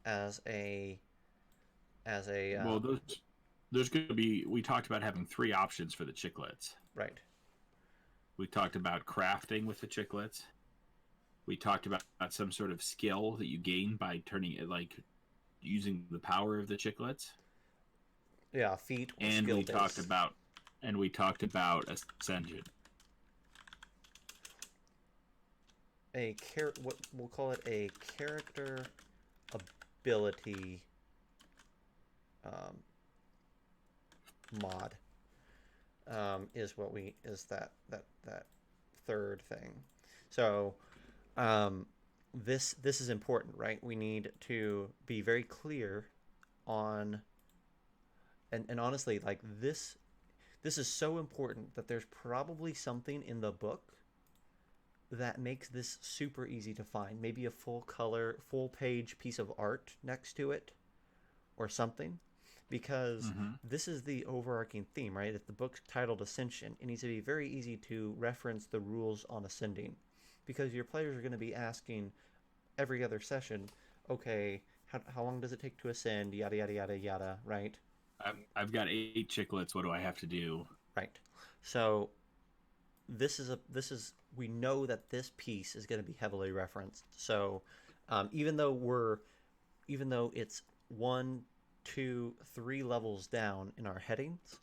as a as a Well, there's going to be. We talked about having three options for the chiclets. right. We talked about crafting with the chiclets. We talked about some sort of skill that you gain by turning it like using the power of the chiclets, Yeah, feat or and skill we talked base. about ascension. What we'll call it a character ability um, mod is what we is that third thing. So this is important, right? We need to be very clear on and honestly, like this is so important that there's probably something in the book that makes this super easy to find. Maybe a full color, full page piece of art next to it or something. Because Mm-hmm. this is the overarching theme, right? If the book's titled Ascension, it needs to be very easy to reference the rules on ascending. Because your players are going to be asking every other session, okay, how long does it take to ascend? Yada, yada, yada, yada, right? I've got 8 chiclets. What do I have to do? Right. So we know that this piece is going to be heavily referenced. So even though it's 1, 2, 3 levels down in our headings,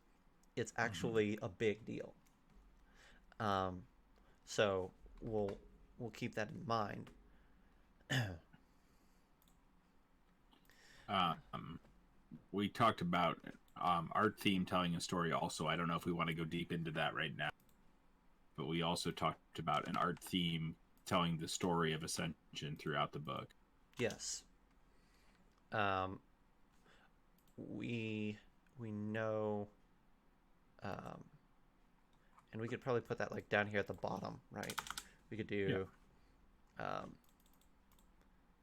it's Mm-hmm. actually a big deal. Um, so we'll keep that in mind. Um, we talked about art theme telling a story. Also, I don't know if we want to go deep into that right now, but we also talked about an art theme telling the story of Ascension throughout the book. Yes. Um, we know, um, and we could probably put that like down here at the bottom, right? We could Yeah. do, um,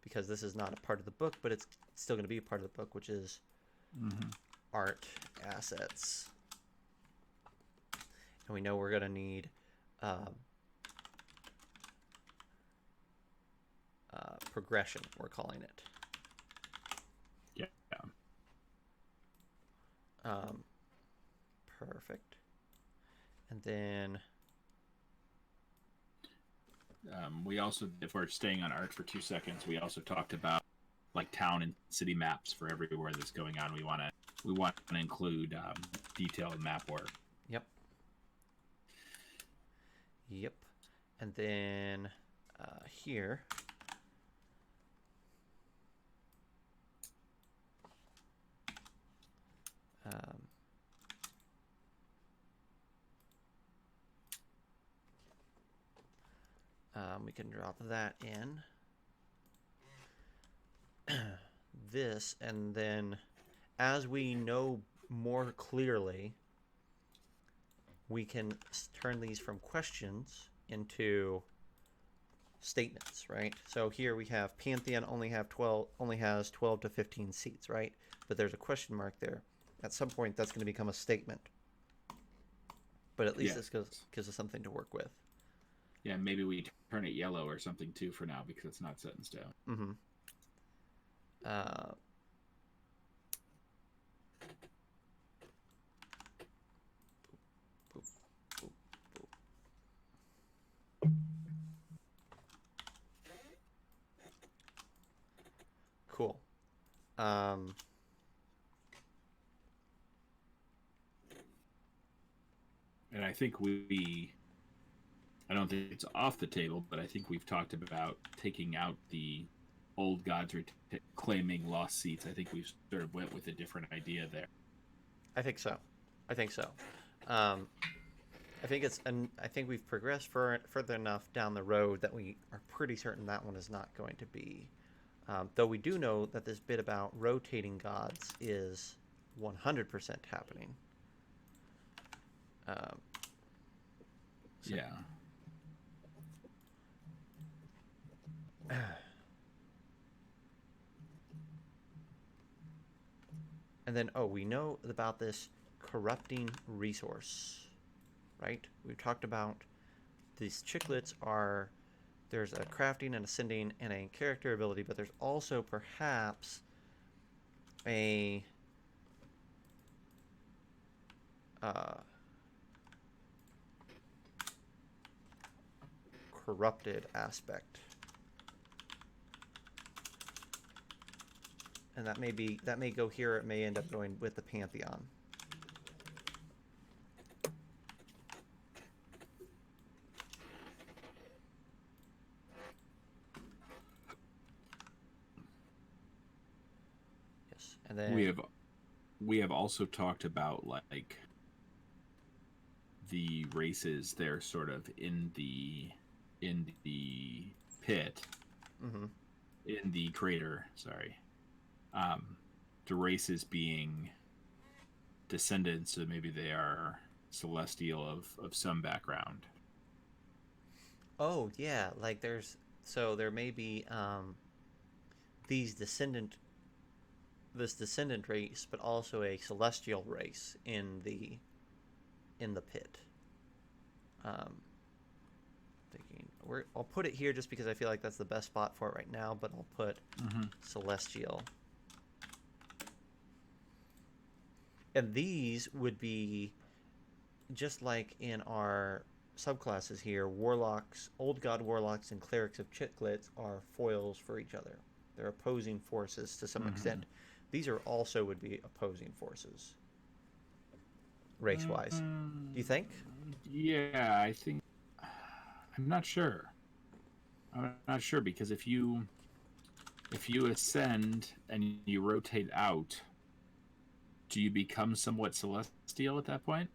because this is not a part of the book, but it's still going to be a part of the book, which is Mm-hmm. art assets. And we know we're going to need um, progression, we're calling it. Yeah. Um, perfect. And then We also, if we're staying on art for 2 seconds, we also talked about like town and city maps for everywhere that's going on. We want to include detailed map work. Yep. Yep. And then here, um, we can drop that in. This, and then as we know more clearly, we can turn these from questions into statements, right? So here we have Pantheon only has 12 to 15 seats, right? But there's a question mark there. At some point, that's going to become a statement. But at least this gives us something to work with. Yeah, maybe we turn it yellow or something too for now because it's not set in stone. Mm-hmm. Cool. And I think I don't think it's off the table, but I think we've talked about taking out the old gods claiming lost seats. I think we've sort of went with a different idea there. I think so. I think we've progressed further enough down the road that we are pretty certain that one is not going to be. Though we do know that this bit about rotating gods is 100% happening. Yeah. And then, we know about this corrupting resource, right? We've talked about these chiclets there's a crafting and ascending and a character ability, but there's also perhaps a corrupted aspect. And that may go here, it may end up going with the Pantheon. Yes. And then we have also talked about like the races they're sort of in the pit, mm-hmm. in the crater, sorry. The races being descendants, so maybe they are celestial of some background. Oh yeah, like there may be this descendant race, but also a celestial race in the pit. I'll put it here just because I feel like that's the best spot for it right now, but I'll put celestial. And these would be just like in our subclasses here, warlocks, old god warlocks and clerics of chiclets are foils for each other. They're opposing forces to some extent. These are also would be opposing forces, race-wise. Do you think? Yeah, I think. I'm not sure. Because if you ascend and you rotate out, do you become somewhat celestial at that point?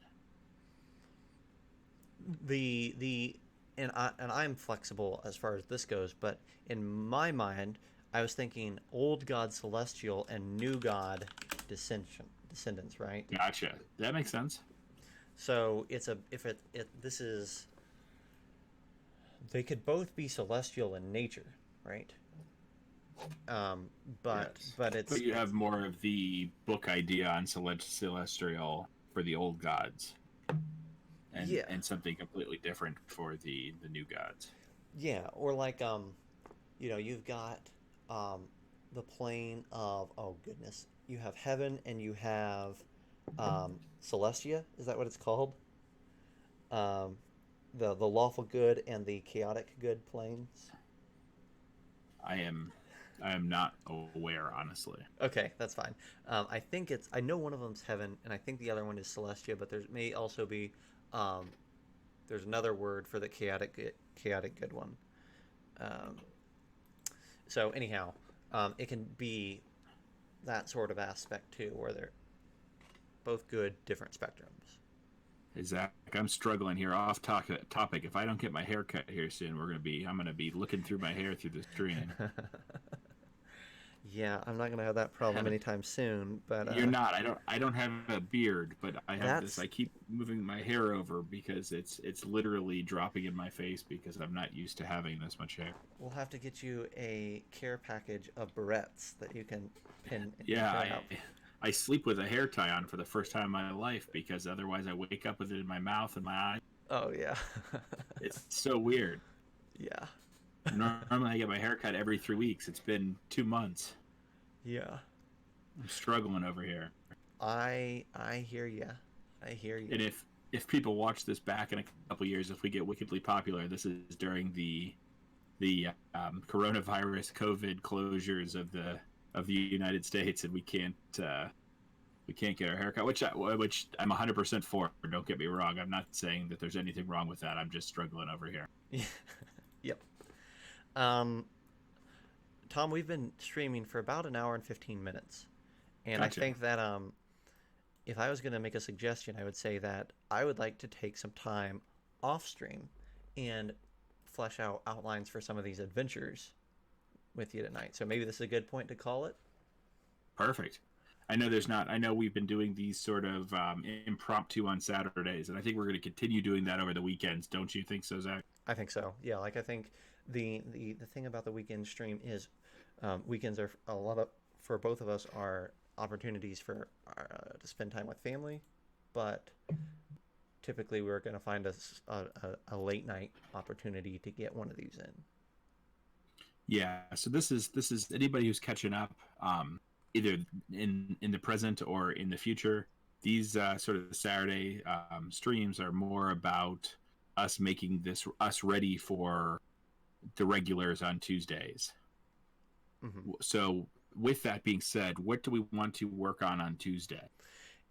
The I'm flexible as far as this goes, but in my mind, I was thinking old god celestial and new god descendants, right? Gotcha. That makes sense. So it's a if it this is they could both be celestial in nature, right? Um, but Yes. but But it's you have more of the book idea on celestial for the old gods, yeah, and something completely different for the new gods. yeah, or like you've got um the plane of, oh goodness, you have heaven and you have celestia, is that what it's called? um the lawful good and the chaotic good planes. I am I am not aware, honestly. Okay, that's fine. I know one of them's heaven and I think the other one is celestia, but there may also be um there's another word for the chaotic good one. um so anyhow, it can be that sort of aspect too, where they're both good, different spectrums. Zach, I'm struggling here. Topic. If I don't get my hair cut here soon, I'm gonna be looking through my hair through the screen. Yeah, I'm not gonna have that I problem haven't. anytime soon, but You're not. I don't have a beard, but I have this. that's I keep moving my hair over because it's literally dropping in my face because I'm not used to having this much hair. we'll have to get you a care package of barrettes that you can Yeah, pin up. I sleep with a hair tie on for the first time in my life because otherwise I wake up with it in my mouth and my eye. Oh yeah. It's so weird. Yeah. Normally I get my hair cut every 3 weeks. It's been 2 months. Yeah. I'm struggling over here. I hear ya. I hear ya. And if people watch this back in a couple years, if we get wickedly popular, this is during the coronavirus COVID closures of the United States, and we can't get our haircut, which I'm 100% for. Don't get me wrong. I'm not saying that there's anything wrong with that. I'm just struggling over here. Yep. Um, Tom, we've been streaming for about an hour and 15 minutes. And I Gotcha. think that if I was going to make a suggestion, I would say that I would like to take some time off stream and flesh out outlines for some of these adventures with you tonight. So maybe this is a good point to call it. Perfect. I know there's not. I know we've been doing these sort of impromptu on Saturdays, and I think we're going to continue doing that over the weekends. Don't you think so, Zach? I think so. Yeah, like I think the thing about the weekend stream is weekends are a lot of for both of us are opportunities for to spend time with family, but typically we're going to find a late night opportunity to get one of these in. Yeah. So this is anybody who's catching up, either in the present or in the future. These sort of Saturday streams are more about us ready for the regulars on Tuesdays. Hmm. So with that being said, what do we want to work on Tuesday?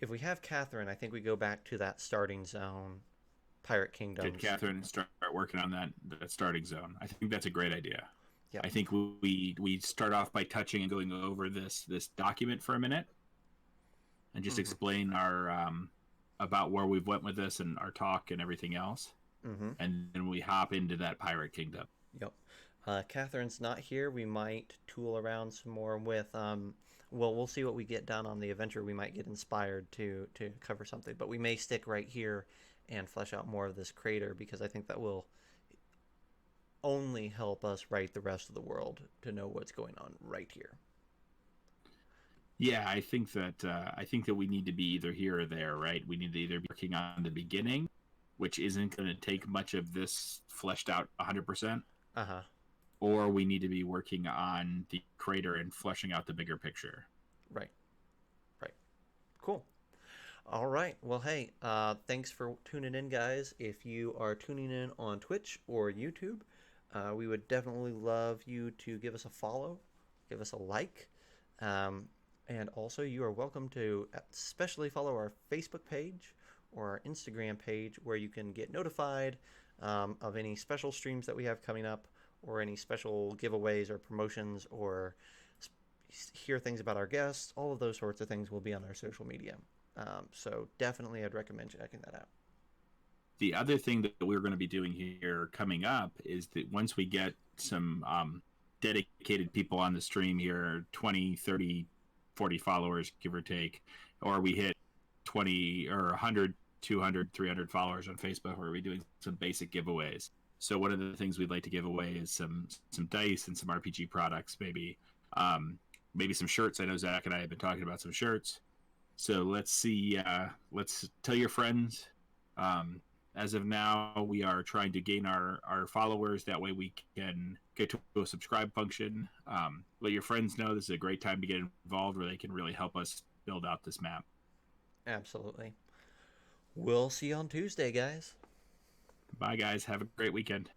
If we have Catherine, I think we go back to that starting zone, Pirate Get Kingdoms. Catherine start working on that starting zone. I think that's a great idea. Yep. I think we start off by touching and going over this document for a minute and just Hmm. explain our about where we've went with this and our talk and everything else, Hmm. and then we hop into that pirate kingdom. Yep. Catherine's not here. We might tool around some more with. Well, we'll see what we get done on the adventure. We might get inspired to cover something, but we may stick right here and flesh out more of this crater because I think that will only help us write the rest of the world to know what's going on right here. Yeah, I think that we need to be either here or there, right? We need to either be working on the beginning, which isn't going to take much of this fleshed out 100%, Uh huh. or we need to be working on the crater and fleshing out the bigger picture. Right. Right. Cool. All right. Well, hey, thanks for tuning in, guys. If you are tuning in on Twitch or YouTube, we would definitely love you to give us a follow, give us a like, um, and also you are welcome to especially follow our Facebook page or our Instagram page where you can get notified of any special streams that we have coming up or any special giveaways or promotions or hear things about our guests. All of those sorts of things will be on our social media. So definitely, I'd recommend checking that out. The other thing that we're going to be doing here coming up is that once we get some dedicated people on the stream here, 20, 30, 40 followers, give or take, or we hit 20 or 100, 200, 300 followers on Facebook, where we're doing some basic giveaways. So one of the things we'd like to give away is some dice and some RPG products, maybe some shirts. I know Zach and I have been talking about some shirts. So let's see. Let's tell your friends. As of now, we are trying to gain our followers. That way we can get to a subscribe function. Let your friends know this is a great time to get involved, where they can really help us build out this map. Absolutely. We'll see you on Tuesday, guys. Bye, guys. Have a great weekend.